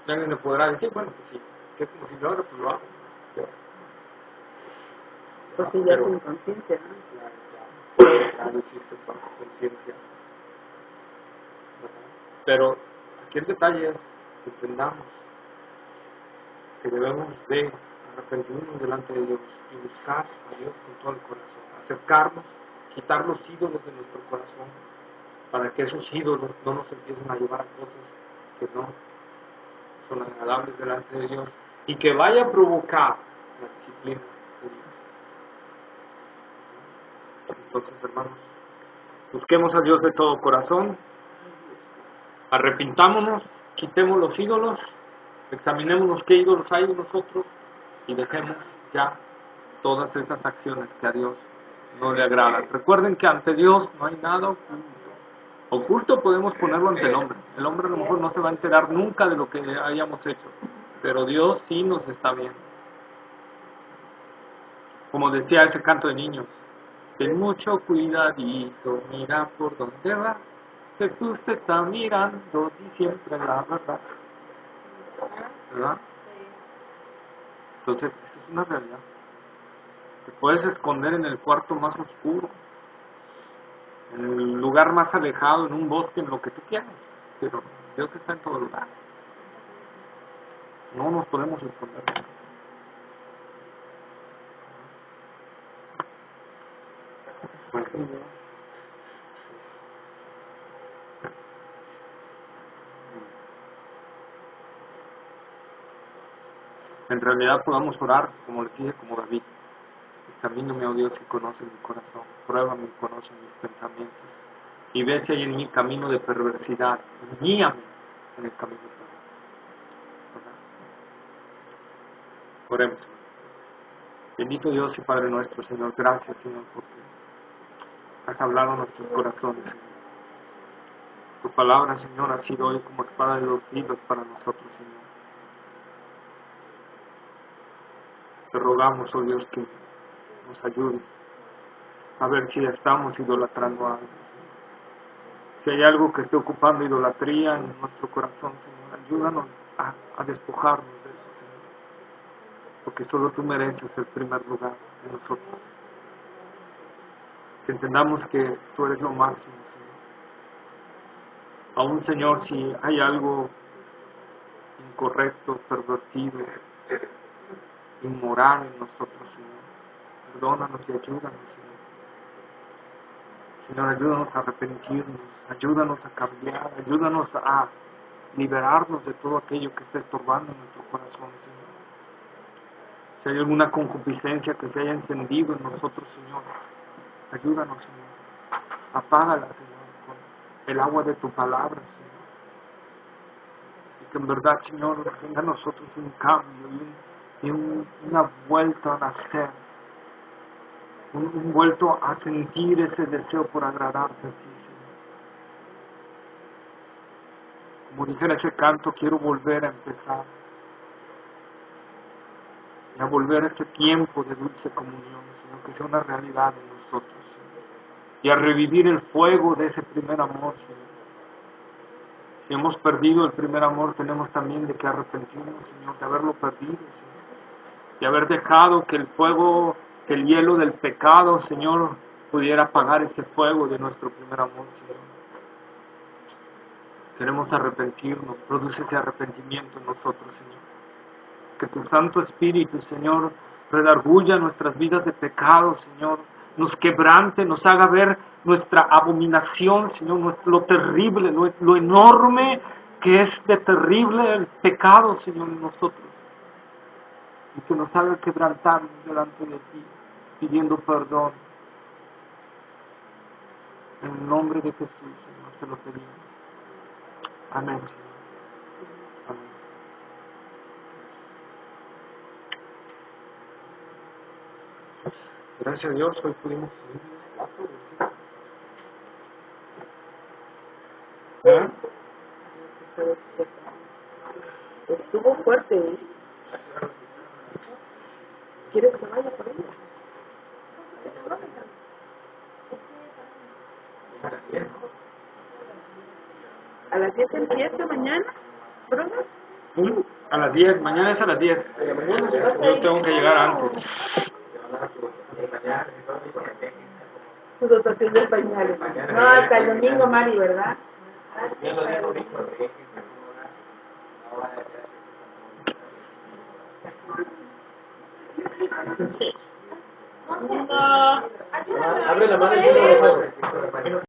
Y alguien me podrá decir, bueno, pues sí, que es como si lo hago, pues lo hago. Porque ya con conciencia, ¿no? Ya lo hiciste bajo conciencia. Pero aquí el detalle es que entendamos que debemos de arrepentirnos delante de Dios y buscar a Dios con todo el corazón, acercarnos, quitar los ídolos de nuestro corazón, para que esos ídolos no nos empiecen a llevar a cosas que no son agradables delante de Dios y que vaya a provocar la disciplina de Dios. Entonces, hermanos, busquemos a Dios de todo corazón, arrepintámonos, quitemos los ídolos, examinémonos qué ídolos hay en nosotros y dejemos ya todas esas acciones que a Dios no le agradan. Recuerden que ante Dios no hay nada oculto. Oculto podemos ponerlo ante el hombre. El hombre a lo mejor no se va a enterar nunca de lo que hayamos hecho, pero Dios sí nos está viendo. Como decía ese canto de niños, ten mucho cuidadito, mira por dónde va. Jesús te está mirando y siempre la verdad. ¿Verdad? Entonces, eso es una realidad. Te puedes esconder en el cuarto más oscuro, en el lugar más alejado, en un bosque, en lo que tú quieras, pero Dios está en todo lugar. No nos podemos esconder. Pues, en realidad podamos orar, como les dije, como David. Examíname, oh Dios, y conoce mi corazón. Pruébame y conoce mis pensamientos. Y ve si hay en mi camino de perversidad. Guíame en el camino de perversidad. Oremos. Bendito Dios y Padre nuestro, Señor. Gracias, Señor, porque has hablado a nuestros corazones, Señor. Tu palabra, Señor, ha sido hoy como espada de dos filos para nosotros, Señor. Te rogamos, oh Dios, que nos ayudes a ver si estamos idolatrando algo. Si hay algo que esté ocupando idolatría en nuestro corazón, Señor, ayúdanos a despojarnos de eso, Señor. Porque solo tú mereces el primer lugar de nosotros. Que entendamos que tú eres lo máximo, Señor. Aún, Señor, si hay algo incorrecto, pervertido, inmoral en nosotros, Señor, perdónanos y ayúdanos, Señor. Señor, ayúdanos a arrepentirnos, ayúdanos a cambiar, ayúdanos a liberarnos de todo aquello que está estorbando en nuestro corazón, Señor. Si hay alguna concupiscencia que se haya encendido en nosotros, Señor, ayúdanos, Señor. Apágala, Señor, con el agua de tu palabra, Señor. Y que en verdad, Señor, venga a nosotros un cambio y una vuelta a nacer. Un vuelto a sentir ese deseo por agradarte a ti, Señor. Como dijera ese canto, quiero volver a empezar. Y a volver a ese tiempo de dulce comunión, Señor, que sea una realidad en nosotros, Señor. Y a revivir el fuego de ese primer amor, Señor. Si hemos perdido el primer amor, tenemos también de que arrepentirnos, Señor, de haberlo perdido, Señor. De haber dejado que el fuego, que el hielo del pecado, Señor, pudiera apagar ese fuego de nuestro primer amor, Señor. Queremos arrepentirnos, produce ese arrepentimiento en nosotros, Señor. Que tu Santo Espíritu, Señor, redarguya nuestras vidas de pecado, Señor. Nos quebrante, nos haga ver nuestra abominación, Señor, lo terrible, lo enorme que es de terrible el pecado, Señor, en nosotros. Y que nos haga quebrantarnos delante de ti, pidiendo perdón. En el nombre de Jesús, Señor, te lo pedimos. Amén, Señor. Amén. Gracias a Dios, hoy pudimos seguir. Estuvo fuerte, ¿eh? ¿Quieres que vaya por ella? ¿A las 10 empieza mañana? ¿Pruebas? A las 10, mañana es a las 10. Yo tengo que llegar antes. Su dotación de pañales. No, hasta el domingo, Mari, ¿verdad? Yo lo digo ahorita, no vaya a No. Abre la mano y yo lo dejo.